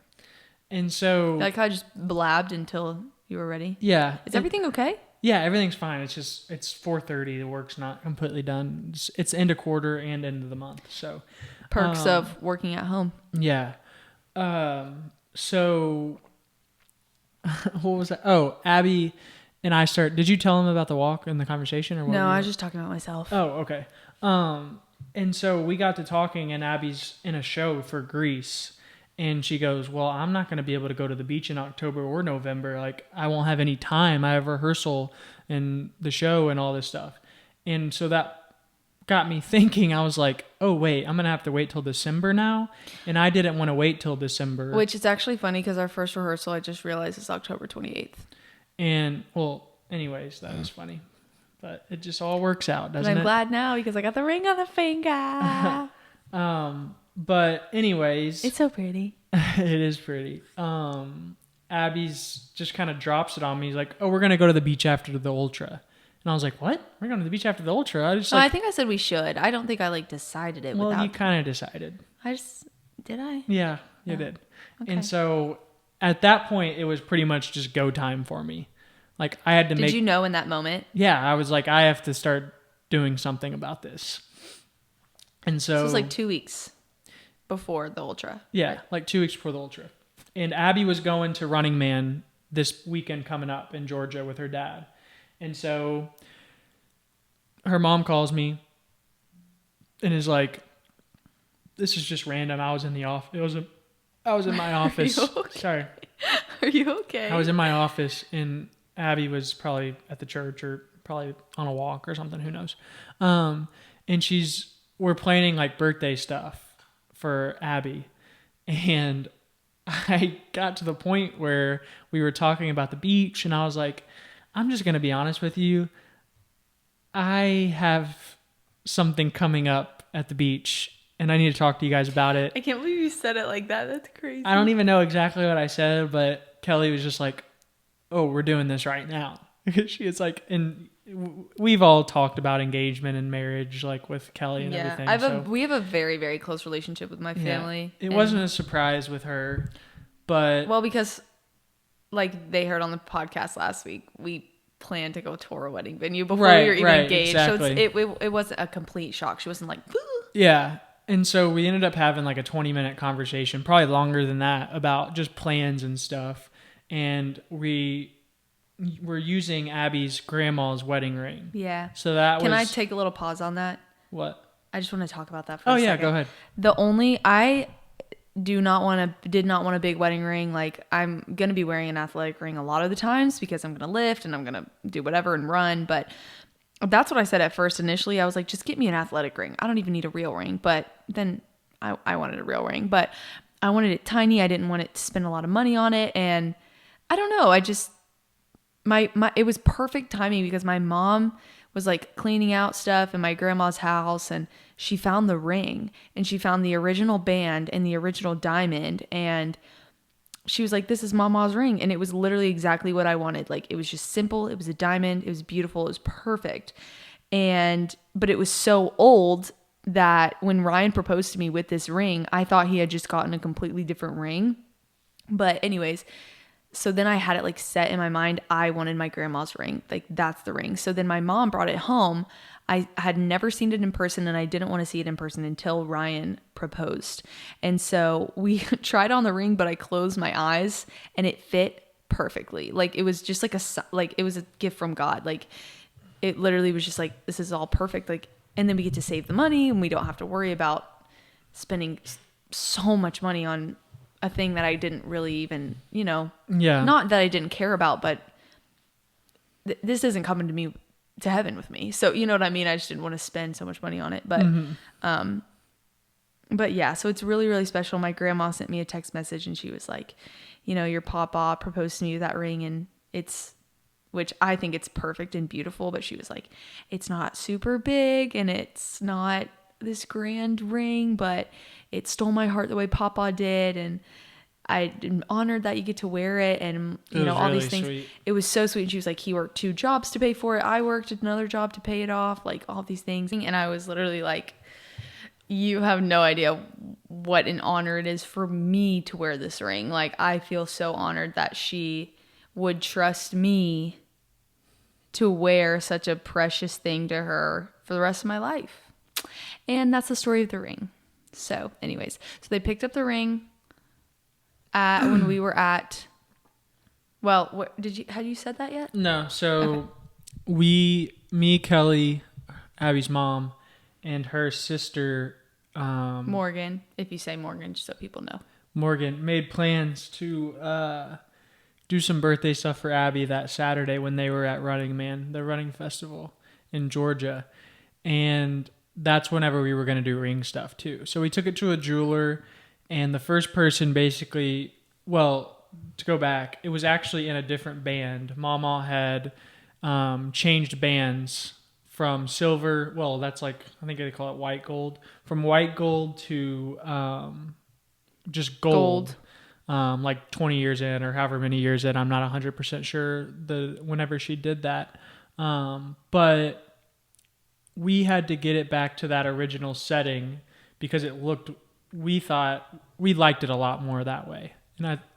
And so, Like I just blabbed until you were ready. yeah. Is everything okay? Yeah, everything's fine. It's 4:30. The work's not completely done. It's end of quarter and end of the month. So, Perks of working at home. yeah. So, what was that? Oh, Abby and I did you tell him about the walk in the conversation or what? No, I was just talking about myself. Oh, okay. And so we got to talking, and Abby's in a show for Greece. And she goes, well, I'm not going to be able to go to the beach in October or November. Like, I won't have any time. I have rehearsal and the show and all this stuff. And so that got me thinking. I was like, oh, wait, I'm going to have to wait till December now. And I didn't want to wait till December. Which is actually funny because our first rehearsal, I just realized, is October 28th. And, well, anyways, that was funny. But it just all works out, doesn't And it? I'm glad now because I got the ring on the finger. But anyways. It's so pretty. It is pretty. Abby's just kind of drops it on me. He's like, oh, we're going to go to the beach after the ultra. And I was like, what? We're going to the beach after the ultra? I just I think I said we should. I don't think I decided it well, without. you kind of decided. Did I? Yeah, you did. Okay. And so at that point, it was pretty much just go time for me. Like I had to Did you know in that moment? Yeah, I was like, I have to start doing something about this. And so This was like 2 weeks before the ultra. Yeah, like 2 weeks before the ultra. And Abby was going to Running Man this weekend coming up in Georgia with her dad. And so her mom calls me and is like, this is just random. I was in the office. I was in my office. okay? Sorry. Are you okay? I was in my office and Abby was probably at the church or probably on a walk or something. Who knows? And we're planning like birthday stuff for Abby. And I got to the point where we were talking about the beach and I was like, I'm just going to be honest with you. I have something coming up at the beach and I need to talk to you guys about it. I can't believe you said it like that. That's crazy. I don't even know exactly what I said, but Kelly was just like, oh, we're doing this right now. She is like, and we've all talked about engagement and marriage, like with Kelly and everything. We have a very, very close relationship with my family. Yeah, it wasn't a surprise with her, but because like they heard on the podcast last week, we planned to go tour a wedding venue before we were even engaged. Exactly. So it wasn't a complete shock. She wasn't like, woo. Yeah. And so we ended up having like a 20-minute conversation, probably longer than that, about just plans and stuff. And we were using Abby's grandma's wedding ring. Yeah. So that Can I take a little pause on that? What? I just want to talk about that for a second. Oh yeah, go ahead. I did not want a big wedding ring. Like, I'm going to be wearing an athletic ring a lot of the times because I'm going to lift and I'm going to do whatever and run. But that's what I said at first. Initially, I was like, just get me an athletic ring. I don't even need a real ring. But then I wanted a real ring, but I wanted it tiny. I didn't want it to spend a lot of money on it. And I don't know. I just, it was perfect timing because my mom was like cleaning out stuff in my grandma's house, and she found the ring, and she found the original band and the original diamond, and she was like, this is Mama's ring. And it was literally exactly what I wanted. Like, it was just simple. It was a diamond. It was beautiful. It was perfect. But it was so old that when Ryan proposed to me with this ring, I thought he had just gotten a completely different ring. But anyways, so then I had it like set in my mind. I wanted my grandma's ring. Like, that's the ring. So then my mom brought it home. I had never seen it in person, and I didn't want to see it in person until Ryan proposed. And so we tried on the ring, but I closed my eyes and it fit perfectly. Like, it was just like it was a gift from God. Like, it literally was just like, this is all perfect. Like, and then we get to save the money and we don't have to worry about spending so much money on a thing that I didn't really even, not that I didn't care about, but this isn't coming to heaven with me. So, you know what I mean? I just didn't want to spend so much money on it. But, but yeah, so it's really, really special. My grandma sent me a text message and she was like, your papa proposed to me with that ring, and which I think it's perfect and beautiful, but she was like, it's not super big and it's not this grand ring, but it stole my heart the way Papa did, and I'm honored that you get to wear it, and all really these things. Sweet. It was so sweet. And she was like, he worked 2 jobs to pay for it. I worked another job to pay it off, like all these things. And I was literally like, you have no idea what an honor it is for me to wear this ring. Like, I feel so honored that she would trust me to wear such a precious thing to her for the rest of my life. And that's the story of the ring. So anyways, so they picked up the ring when we were at, well, what had you said that yet? No. So me, Kelly, Abby's mom, and her sister, Morgan, if you say Morgan, just so people know. Morgan made plans to do some birthday stuff for Abby that Saturday when they were at Running Man, the running festival in Georgia. And that's whenever we were going to do ring stuff too. So we took it to a jeweler, and the first person basically, well, to go back, it was actually in a different band. Mama had changed bands from silver, well, that's like, I think they call it white gold, from white gold to just gold. Like 20 years in or however many years in. I'm not 100% sure whenever she did that. But we had to get it back to that original setting because we thought we liked it a lot more that way.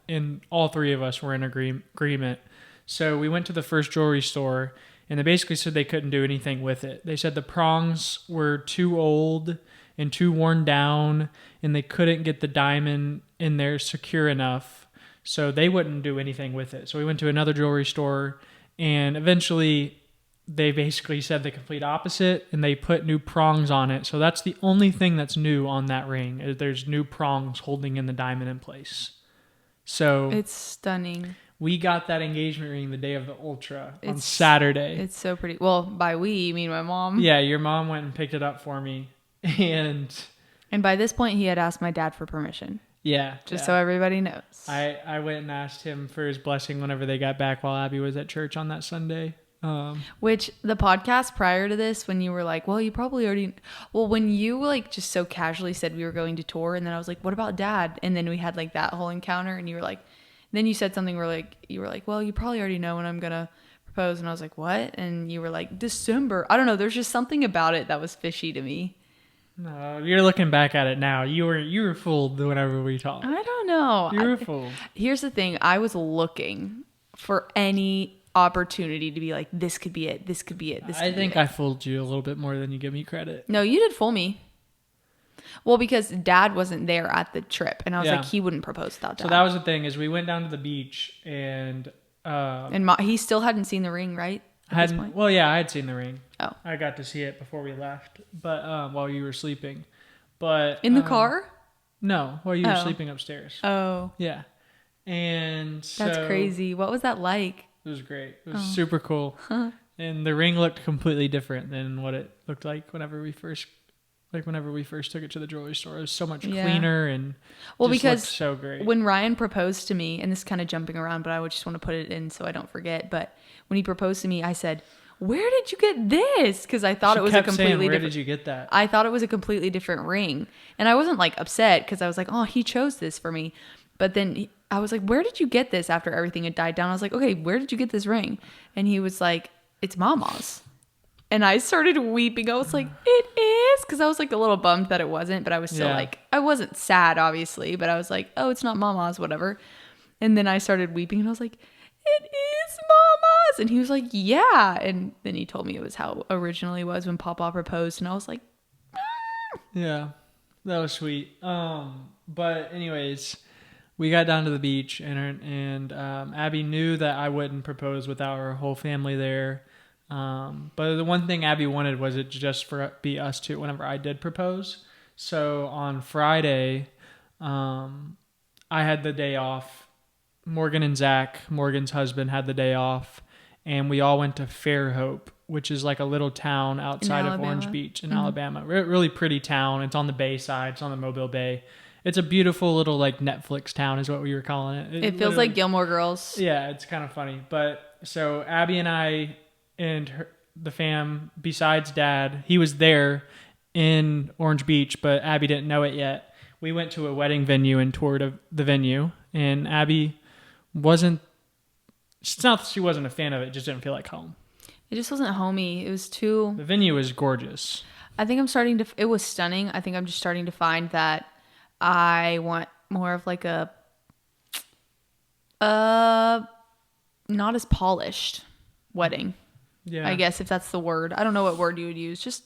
And all 3 of us were in agreement. So we went to the first jewelry store, and they basically said they couldn't do anything with it. They said the prongs were too old and too worn down, and they couldn't get the diamond in there secure enough, so they wouldn't do anything with it. So we went to another jewelry store, and eventually they basically said the complete opposite, and they put new prongs on it. So that's the only thing that's new on that ring, is there's new prongs holding in the diamond in place. So it's stunning. We got that engagement ring the day of the Ultra on Saturday. It's so pretty. Well, by we, you mean my mom? Yeah, your mom went and picked it up for me. And by this point, he had asked my dad for permission. Yeah. Just so everybody knows. I went and asked him for his blessing whenever they got back while Abby was at church on that Sunday. Which the podcast prior to this, when you were like, well, you probably already, when you like just so casually said we were going to tour, and then I was like, what about Dad? And then we had like that whole encounter, and you were like, then you said something where like, you were like, well, you probably already know when I'm going to propose. And I was like, what? And you were like, December. I don't know. There's just something about it that was fishy to me. No, you're looking back at it now. You were fooled whenever we talked. I don't know. You were fooled. Here's the thing. I was looking for any opportunity to be like, this could be it. This could be it. I think I fooled you a little bit more than you give me credit. No, you did fool me. Well, because Dad wasn't there at the trip, and I was like, he wouldn't propose without Dad. So that was the thing, is we went down to the beach, and And he still hadn't seen the ring, right? I had seen the ring. Oh. I got to see it before we left, but while you were sleeping. But in the car? No, while you were sleeping upstairs. Oh. Yeah. And so that's crazy. What was that like? It was great. It was super cool. And the ring looked completely different than what it looked like whenever we first took it to the jewelry store. It was so much cleaner and because looked so great. When Ryan proposed to me, and this is kind of jumping around, but I would just want to put it in so I don't forget. But when he proposed to me, I said, "Where did you get this?" Because I thought it was a completely different. Where did you get that? I thought it was a completely different ring, and I wasn't like upset because I was like, "Oh, he chose this for me." But then I was like, "Where did you get this?" After everything had died down, I was like, "Okay, where did you get this ring?" And he was like, "It's Mama's." And I started weeping. I was like, "It is," because I was like a little bummed that it wasn't, but I was still like, I wasn't sad, obviously, but I was like, "Oh, it's not Mama's, whatever." And then I started weeping, and I was like, "It is Mama's." And he was like, "Yeah." And then he told me it was how originally was when Papa proposed, and I was like, Yeah, that was sweet. But anyways, we got down to the beach, and Abby knew that I wouldn't propose without our whole family there. But the one thing Abby wanted was it just for be us two whenever I did propose. So on Friday, I had the day off. Morgan and Zach, Morgan's husband, had the day off, and we all went to Fairhope, which is like a little town outside of Orange Beach in Alabama. Really pretty town. It's on the Bay side. It's on the Mobile Bay. It's a beautiful little like Netflix town is what we were calling it. It feels like Gilmore Girls. Yeah, it's kind of funny. But so Abby and I and the fam, besides Dad, he was there in Orange Beach, but Abby didn't know it yet. We went to a wedding venue and toured the venue, and Abby it's not that she wasn't a fan of it, it just didn't feel like home. It just wasn't homey. It was too... The venue was gorgeous. I think I'm starting to... It was stunning. I think I'm just starting to find that I want more of like a... not as polished wedding. Yeah. I guess if that's the word. I don't know what word you would use. Just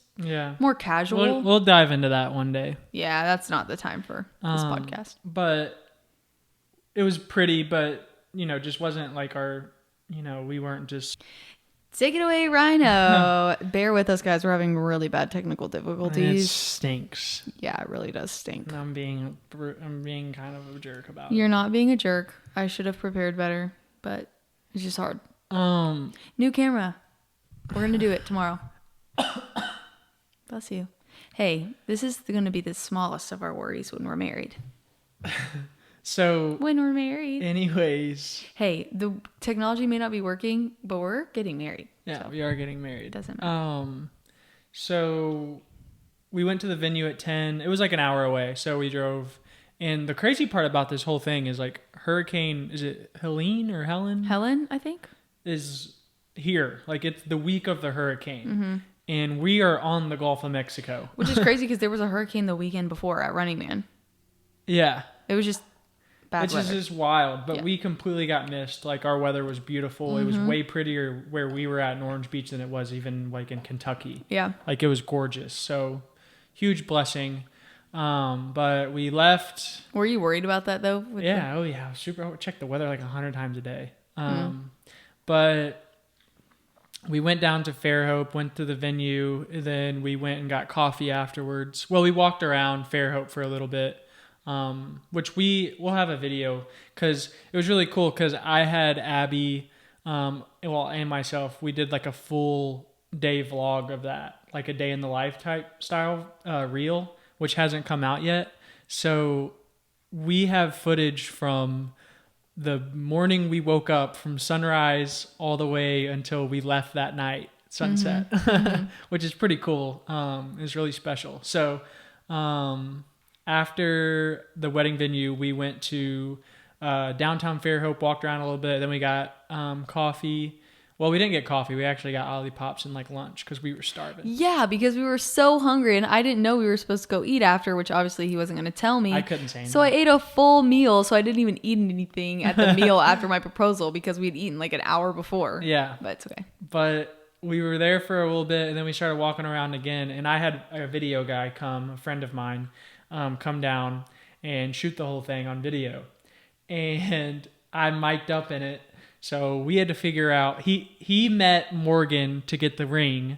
more casual. We'll dive into that one day. Yeah, that's not the time for this podcast. But it was pretty, but, just wasn't like our, we weren't just... Take it away, Rhino. Bear with us, guys. We're having really bad technical difficulties. It stinks. Yeah, it really does stink. I'm being kind of a jerk about it. You're not being a jerk. I should have prepared better, but it's just hard. New camera. We're going to do it tomorrow. Bless you. Hey, this is going to be the smallest of our worries when we're married. So when we're married. Anyways. Hey, the technology may not be working, but we're getting married. Yeah, so we are getting married. Doesn't matter. So we went to the venue at 10. It was like an hour away, so we drove. And the crazy part about this whole thing is like Hurricane, is it Helene or Helen? Helen, I think. Is here. Like it's the week of the hurricane. Mm-hmm. And we are on the Gulf of Mexico. Which is crazy because there was a hurricane the weekend before at Running Man. Yeah. It was just bad weather. It's just wild, but we completely got missed. Like our weather was beautiful. Mm-hmm. It was way prettier where we were at in Orange Beach than it was even like in Kentucky. Yeah. Like it was gorgeous. So huge blessing. But we left. Were you worried about that though? Yeah. Oh yeah. Super. I would check the weather like 100 times a day. But we went down to Fairhope, went to the venue, and then we went and got coffee afterwards. Well, we walked around Fairhope for a little bit. Which we'll have a video because it was really cool because I had Abby, and myself, we did like a full day vlog of that, like a day in the life type style, reel, which hasn't come out yet. So we have footage from the morning we woke up from sunrise all the way until we left that night, sunset, which is pretty cool. It's really special. So, after the wedding venue, we went to downtown Fairhope, walked around a little bit. Then we got coffee. Well, we didn't get coffee. We actually got Ollipops and like lunch because we were starving. Yeah, because we were so hungry, and I didn't know we were supposed to go eat after, which obviously he wasn't going to tell me. I couldn't say anything. So I ate a full meal, so I didn't even eat anything at the meal after my proposal because we'd eaten like an hour before. Yeah. But it's okay. But we were there for a little bit, and then we started walking around again, and I had a video guy come, a friend of mine, come down and shoot the whole thing on video. And I mic'd up in it. So we had to figure out, he met Morgan to get the ring,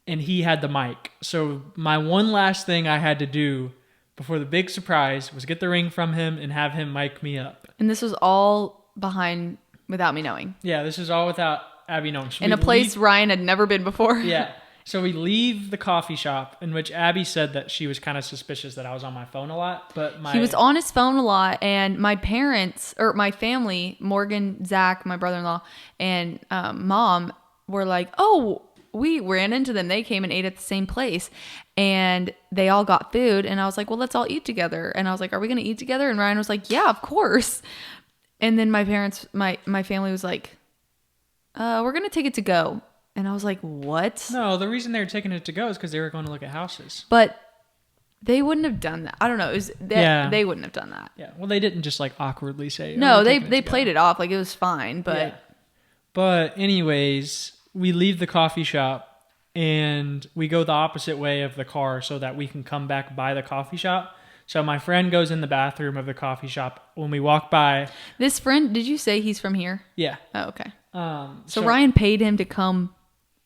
and he had the mic. So my one last thing I had to do before the big surprise was get the ring from him and have him mic me up. And this was all behind without me knowing. Yeah, this is all without Abby knowing. So in a place Ryan had never been before. Yeah. So we leave the coffee shop, in which Abby said that she was kind of suspicious that I was on my phone a lot. But he was on his phone a lot, and my parents, or my family, Morgan, Zach, my brother-in-law, and mom were like, oh, we ran into them. They came and ate at the same place, and they all got food. And I was like, well, let's all eat together. And I was like, are we going to eat together? And Ryan was like, yeah, of course. And then my parents, my family was like, we're going to take it to go. And I was like, what? No, the reason they were taking it to go is because they were going to look at houses. But they wouldn't have done that. I don't know. They wouldn't have done that. Yeah. Well, they didn't just like awkwardly say. No, they played it off like it was fine. But yeah. But anyways, we leave the coffee shop and we go the opposite way of the car so that we can come back by the coffee shop. So my friend goes in the bathroom of the coffee shop. When we walk by, this friend, did you say he's from here? Yeah. Oh, okay. So Ryan paid him to come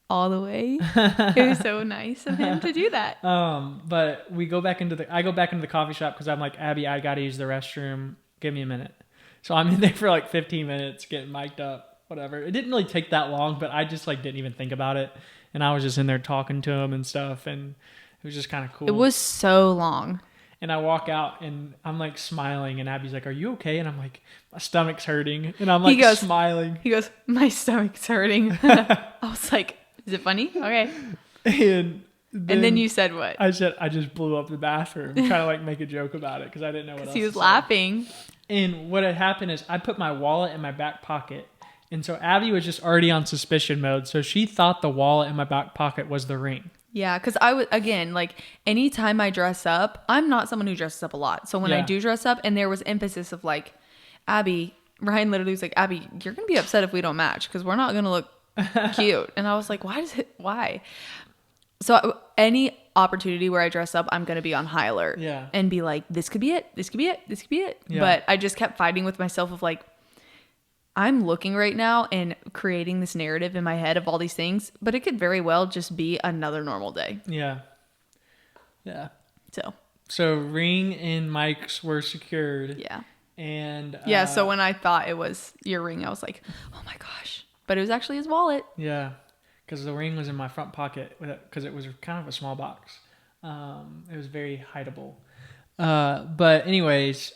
all the way. It was so nice of him to do that. But I go back into the coffee shop because I'm like, Abby, I gotta use the restroom. Give me a minute. So I'm in there for like 15 minutes getting mic'd up, whatever. It didn't really take that long, but I just like didn't even think about it. And I was just in there talking to him and stuff, and it was just kind of cool. It was so long. And I walk out and I'm like smiling, and Abby's like, are you okay? And I'm like, my stomach's hurting. And I'm like smiling. He goes, my stomach's hurting. I was like, is it funny? Okay. And then you said what? I said, I just blew up the bathroom, trying to like make a joke about it because I didn't know what else he was to laughing. Say. And what had happened is I put my wallet in my back pocket. And so Abby was just already on suspicion mode. So she thought the wallet in my back pocket was the ring. Yeah, because I would, again, like anytime I dress up, I'm not someone who dresses up a lot. So when I do dress up, and there was emphasis of like, Abby, Ryan literally was like, Abby, you're going to be upset if we don't match because we're not going to look cute. And I was like, why? So any opportunity where I dress up, I'm going to be on high alert and be like, this could be it. This could be it. This could be it. Yeah. But I just kept fighting with myself of like, I'm looking right now and creating this narrative in my head of all these things, but it could very well just be another normal day. Yeah. Yeah. So ring and mics were secured. Yeah. And so when I thought it was your ring, I was like, oh my gosh. But it was actually his wallet. Yeah. Because the ring was in my front pocket because it was kind of a small box. It was very hideable. But anyways,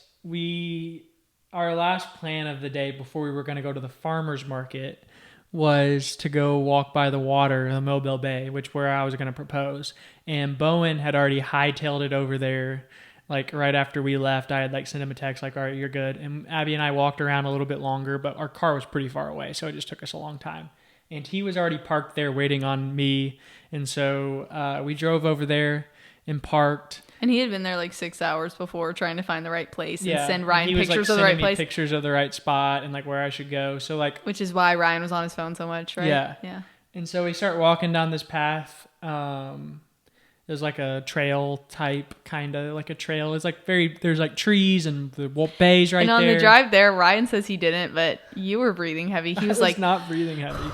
our last plan of the day before we were going to go to the farmer's market was to go walk by the water, the Mobile Bay, which where I was going to propose. And Bowen had already hightailed it over there. Like right after we left, I had like sent him a text like, all right, you're good. And Abby and I walked around a little bit longer, but our car was pretty far away. So it just took us a long time. And he was already parked there waiting on me. And so we drove over there and parked. And he had been there like 6 hours before trying to find the right place and send Ryan pictures pictures of the right place. Pictures of the right spot and like where I should go. So like, which is why Ryan was on his phone so much, right? Yeah. And so we start walking down this path. There's like a trail type, kind of like a trail. It's like there's like trees and the bays right there. And on the drive there, Ryan says he didn't, but you were breathing heavy. He was like, not breathing heavy.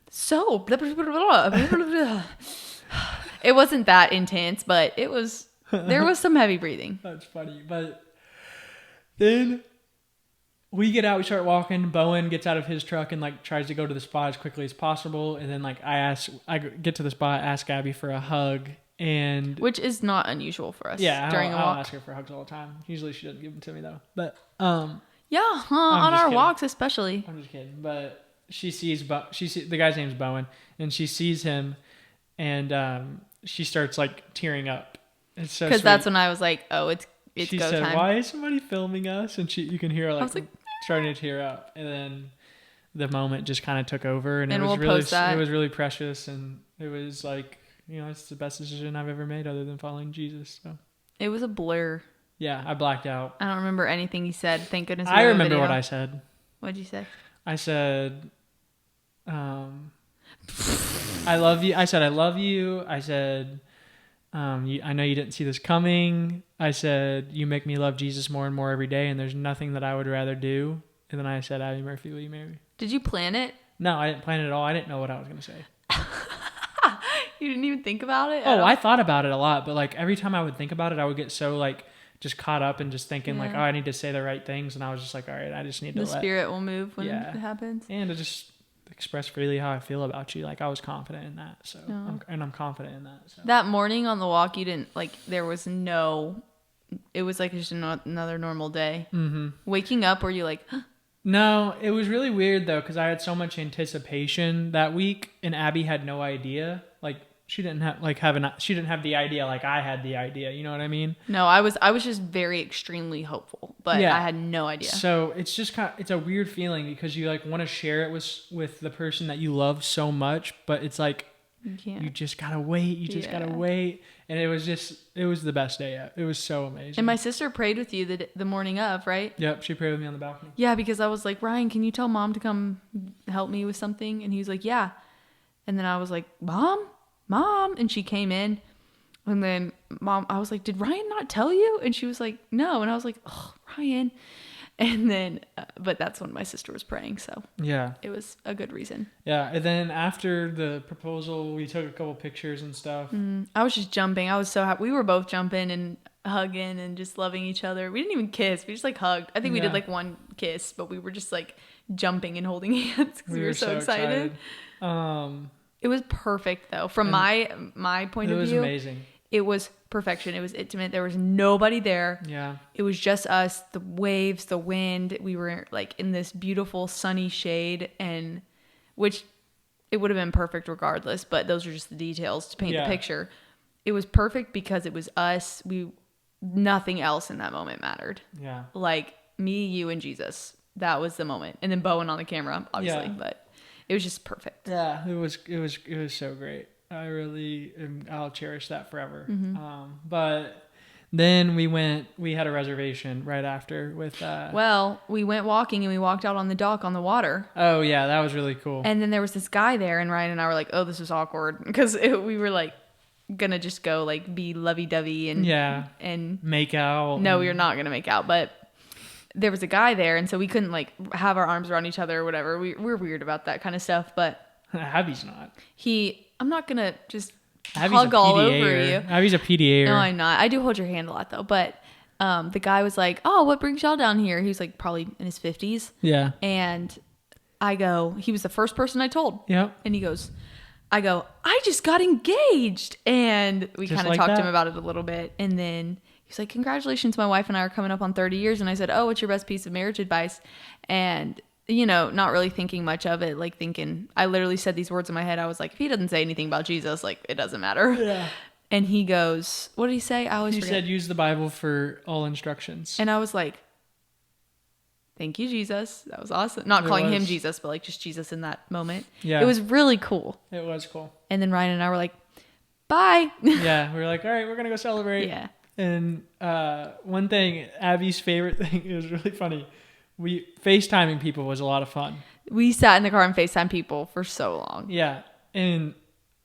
So, blah, blah, blah, blah, blah, blah, blah. It wasn't that intense, but there was some heavy breathing. That's funny. But then we get out, we start walking. Bowen gets out of his truck and like tries to go to the spot as quickly as possible. And then like I get to the spot, ask Abby for a hug, which is not unusual for us. Yeah, during a walk. I'll ask her for hugs all the time. Usually she doesn't give them to me though. But on our walks especially. I'm just kidding. But she sees the guy's name's Bowen, and she sees him, and she starts like tearing up. It's so because that's when I was like, oh, it's she go said, time. Why is somebody filming us? And you can hear her like starting to tear up, and then the moment just kind of took over, and it was really precious, and it was like, it's the best decision I've ever made other than following Jesus. So it was a blur. Yeah, I blacked out. I don't remember anything he said. Thank goodness. I remember what I said. What'd you say? I said, I love you. I said, I love you. I said, I know you didn't see this coming. I said, you make me love Jesus more and more every day, and there's nothing that I would rather do And then I said, Abby Murphy, will you marry me? Did you plan it? No, I didn't plan it at all. I didn't know what I was going to say. You didn't even think about it? Oh, I thought about it a lot, but like every time I would think about it, I would get so like just caught up in just thinking like, oh, I need to say the right things. And I was just like, all right, I just need to the spirit will move when it happens. And to just express freely how I feel about you. Like I was confident in that. So, I'm confident in that. So. That morning on the walk, you didn't like, there was no, it was like just another normal day. Mm-hmm. Waking up, were you like, huh? No, it was really weird though, because I had so much anticipation that week, and Abby had no idea. Like she didn't have she didn't have the idea like I had the idea. You know what I mean? No, I was just very extremely hopeful, but I had no idea. So it's just it's a weird feeling because you like want to share it with the person that you love so much, but it's like you can't. You just gotta wait. You just gotta wait. And it was the best day yet. It was so amazing. And my sister prayed with you the morning of, right? Yep, she prayed with me on the balcony. Yeah, because I was like, Ryan, can you tell Mom to come help me with something? And he was like, yeah. And then I was like, Mom? And she came in. And then I was like, did Ryan not tell you? And she was like, no. And I was like, oh, Ryan. And then, but that's when my sister was praying. So yeah, it was a good reason. Yeah. And then after the proposal, we took a couple pictures and stuff. I was just jumping. I was so happy. We were both jumping and hugging and just loving each other. We didn't even kiss. We just like hugged. I think we did like one kiss, but we were just like jumping and holding hands because we were so excited. It was perfect though. From my point of view, it was amazing. It was perfection. It was intimate. There was nobody there. Yeah. It was just us, the waves, the wind. We were like in this beautiful sunny shade, and which it would have been perfect regardless, but those are just the details to paint the picture. It was perfect because it was us. Nothing else in that moment mattered. Yeah. Like me, you, and Jesus. That was the moment. And then Bowen on the camera, obviously, but it was just perfect. Yeah, it was so great. I'll cherish that forever. Mm-hmm. But then we had a reservation right after with, well, we went walking and we walked out on the dock on the water. Oh yeah, that was really cool. And then there was this guy there, and Ryan and I were like, oh, this is awkward. Because we were like, gonna just go like be lovey-dovey and make out. No, we were not gonna make out, but there was a guy there, and so we couldn't like have our arms around each other or whatever. We're weird about that kind of stuff, but Abby's not. I'm not gonna just Abby's hug all over you. Abby's a PDA. No, I'm not. I do hold your hand a lot though, but the guy was like, oh, what brings y'all down here? He was like probably in his 50s. Yeah. And he was the first person I told. Yep. And he goes, I just got engaged. And we kind of talked to him about it a little bit. And then he's like, congratulations, my wife and I are coming up on 30 years. And I said, oh, what's your best piece of marriage advice? And, not really thinking much of it, like thinking, I literally said these words in my head. I was like, if he doesn't say anything about Jesus, like it doesn't matter. Yeah. And he goes, what did he say? I always forget. He said, use the Bible for all instructions. And I was like, thank you, Jesus. That was awesome. Not calling him Jesus, but like just Jesus in that moment. Yeah. It was really cool. It was cool. And then Ryan and I were like, bye. Yeah. We were like, all right, we're going to go celebrate. Yeah. And one thing, Abby's favorite thing, it was really funny. FaceTiming people was a lot of fun. We sat in the car and FaceTime people for so long. Yeah. And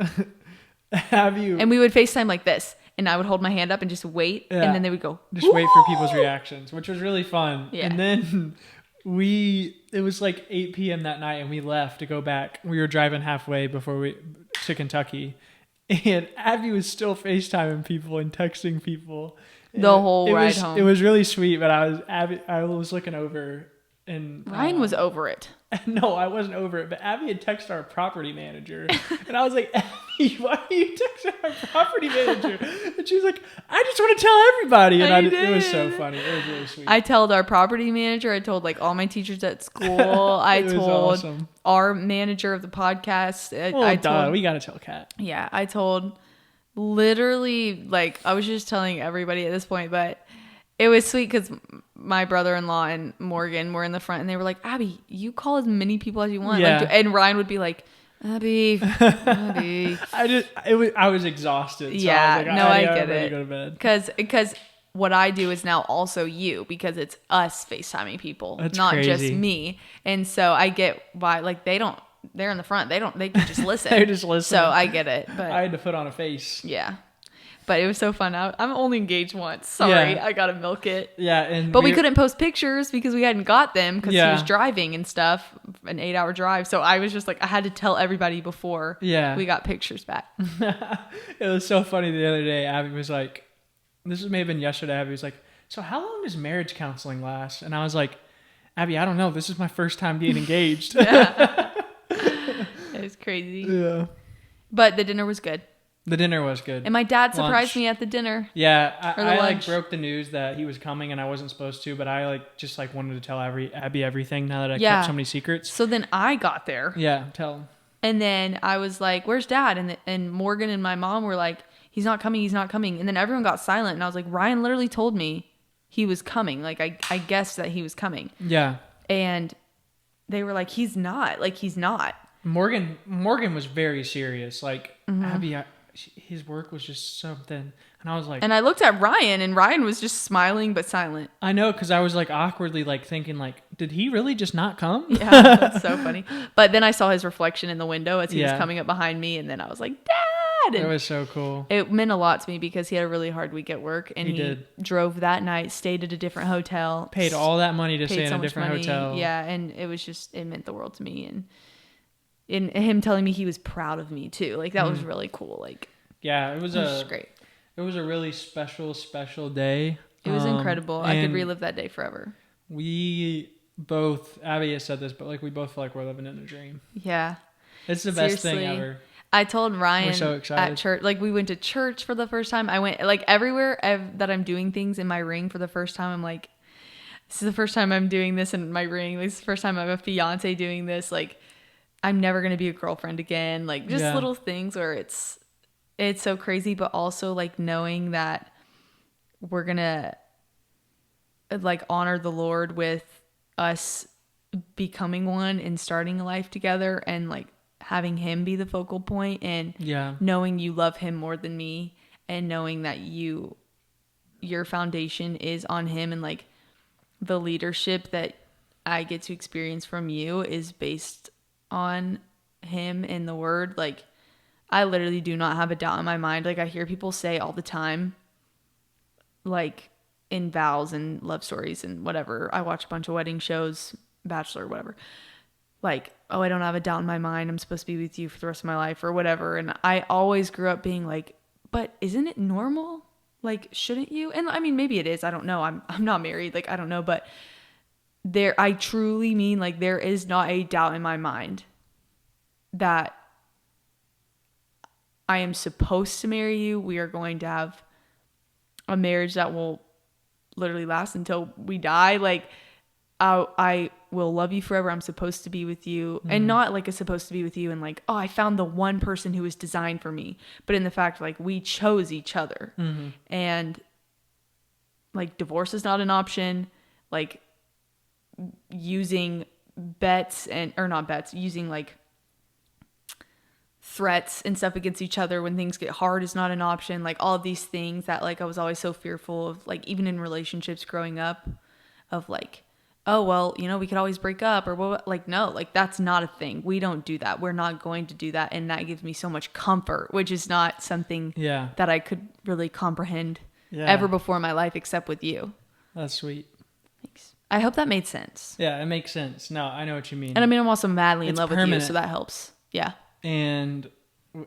and we would FaceTime like this. And I would hold my hand up and just wait. Yeah. And then they would go. Just wait for people's reactions, which was really fun. Yeah. And then it was like 8 p.m. that night and we left to go back. We were driving halfway to Kentucky. And Abby was still FaceTiming people and texting people. And the whole ride home. It was really sweet, but I was looking over and Ryan was over it. No, I wasn't over it, but Abby had texted our property manager. And I was like, Abby, why are you texting our property manager? And she was like, I just want to tell everybody. And it was so funny. It was really sweet. I told our property manager. I told like all my teachers at school. I told awesome. Our manager of the podcast. We got to tell Kat. Yeah, I told literally like I was just telling everybody at this point, but it was sweet because my brother-in-law and Morgan were in the front and they were like, Abby, you call as many people as you want. Yeah. And Ryan would be like, Abby. I was exhausted. So yeah, I was like, I get it. To go to bed. Because what I do is now also you, because it's us FaceTiming people, That's not crazy. just me. And so I get why, like they're in the front. They can just listen. They just listen. So I get it. But I had to put on a face. Yeah. But it was so fun. I'm only engaged once. Sorry, Yeah. I gotta milk it. Yeah, But we couldn't post pictures because we hadn't got them because he Yeah. was driving and stuff, an 8-hour drive. So I was just like, I had to tell everybody before Yeah. we got pictures back. It was so funny the other day. Abby was like, this may have been yesterday. Abby was like, so how long does marriage counseling last? And I was like, Abby, I don't know. This is my first time being engaged. It was crazy. Yeah. But the dinner was good. The dinner was good. And my dad surprised Lunch. me at the dinner. Yeah, Or the I like lunch. broke the news that he was coming and I wasn't supposed to, but I like just like wanted to tell Abby everything now that I Yeah. kept so many secrets. So then I got there. Yeah, tell him. And then I was like, where's dad? And Morgan and my mom were like, he's not coming. He's not coming. And then everyone got silent. And I was like, Ryan literally told me he was coming. Like I guessed that he was coming. Yeah. And they were like, he's not. Like he's not. Morgan was very serious. Like Abby, his work was just something. And I was like, And I looked at Ryan and Ryan was just smiling but silent. I know, because I was like awkwardly like thinking like, did he really just not come? Yeah, that's so funny. But then I saw his reflection in the window as he was Yeah. coming up behind me. And then I was like, Dad! It And was so cool. it meant a lot to me because he had a really hard week at work. And He he did. drove that night, stayed at a different hotel. Paid all that money to paid stay in so a much different money. hotel. Yeah, and it was just, it meant the world to me. And him telling me he was proud of me too. Like that was really cool. Like Yeah, it was just great. It was a really special day. It was incredible. I could and relive that day forever. We both, Abby has said this, but like we both feel like we're living in a dream. Yeah. It's the best thing Seriously. ever. I told Ryan We're so excited. at church, like we went to church for the first time. I went like everywhere that I'm doing things in my ring for the first time. I'm like, this is the first time I'm doing this in my ring. This is the first time I have a fiance doing this. Like I'm never going to be a girlfriend again. Like just Yeah. little things where it's so crazy, but also like knowing that we're going to like honor the Lord with us becoming one and starting a life together and like having him be the focal point and Yeah. knowing you love him more than me and knowing that your foundation is on him and like the leadership that I get to experience from you is based on him and the word. Like I literally do not have a doubt in my mind. Like I hear people say all the time, like in vows and love stories and whatever. I watch a bunch of wedding shows, Bachelor, whatever. Like, oh, I don't have a doubt in my mind. I'm supposed to be with you for the rest of my life or whatever. And I always grew up being like, but isn't it normal? Like, shouldn't you? And I mean, maybe it is. I don't know. I'm not married. Like, I don't know. But I truly mean like there is not a doubt in my mind that I am supposed to marry you. We are going to have a marriage that will literally last until we die. Like, I will love you forever. I'm supposed to be with you. And not like a supposed to be with you and like, oh, I found the one person who was designed for me. But in the fact, like, we chose each other. And like, divorce is not an option. Like, using using like threats and stuff against each other when things get hard is not an option. Like, all of these things that like I was always so fearful of, like, even in relationships growing up, of like, oh, well, you know, we could always break up or what? Like, no, like that's not a thing. We don't do that. We're not going to do that. And that gives me so much comfort, which is not something that I could really comprehend ever before in my life, except with you. That's sweet. Thanks. I hope that made sense. Yeah, it makes sense. No, I know what you mean. And I mean, I'm also madly in It's love permanent. with you, so that helps. Yeah. And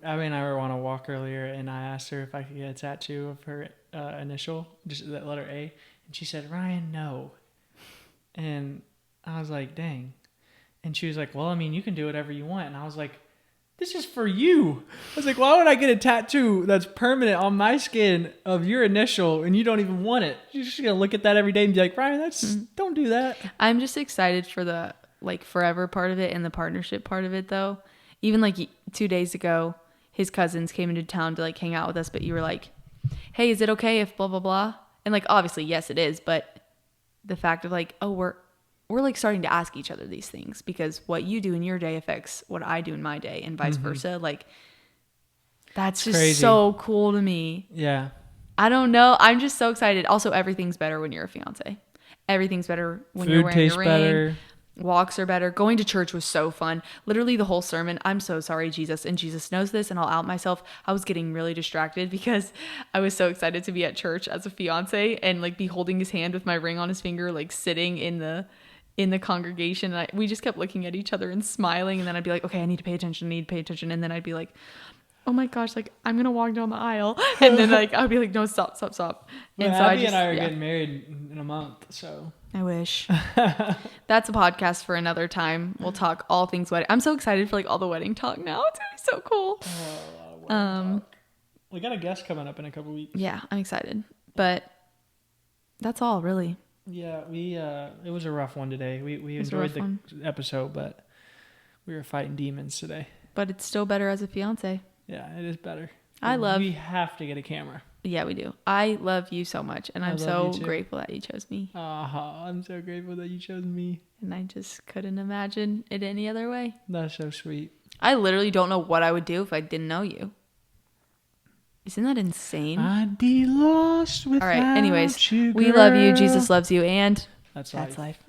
Abby and I were on a walk earlier, and I asked her if I could get a tattoo of her initial, just that letter A. And she said, Ryan, no. And I was like, dang. And she was like, well, I mean, you can do whatever you want. And I was like, this is for you. I was like, why would I get a tattoo that's permanent on my skin of your initial and you don't even want it? You're just going to look at that every day and be like, Ryan, don't do that. I'm just excited for the like forever part of it and the partnership part of it, though. Even like 2 days ago, his cousins came into town to like hang out with us, but you were like, hey, is it okay if blah, blah, blah? And like, obviously, yes, it is. But the fact of like, oh, we're like starting to ask each other these things because what you do in your day affects what I do in my day and vice versa. Like, that's just crazy. so cool to me. Yeah. I don't know. I'm just so excited. Also, everything's better when you're a fiance. Everything's better when you're Food wearing tastes your ring. better. Walks are better. Going to church was so fun. Literally the whole sermon. I'm so sorry, Jesus. And Jesus knows this, and I'll out myself. I was getting really distracted because I was so excited to be at church as a fiance and like be holding his hand with my ring on his finger, like sitting in the congregation. And we just kept looking at each other and smiling. And then I'd be like, okay, I need to pay attention. And then I'd be like, oh my gosh, like I'm gonna walk down the aisle. And then like I'd be like, no, stop. Well, And so Abby and I are getting married in a month, so I wish. That's a podcast for another time. We'll talk all things wedding. I'm so excited for like all the wedding talk now. It's gonna be so cool. a lot of wedding talk. We got a guest coming up in a couple weeks. Yeah, I'm excited. But that's all really. Yeah, it was a rough one today. We enjoyed the episode, but we were fighting demons today. But it's still better as a fiance. Yeah, it is better. We have to get a camera. Yeah, we do. I love you so much, and I'm so grateful that you chose me. I'm so grateful that you chose me. And I just couldn't imagine it any other way. That's so sweet. I literally don't know what I would do if I didn't know you. Isn't that insane? I'd be lost without you. All right, anyways, you, we love you. Jesus loves you, and that's life.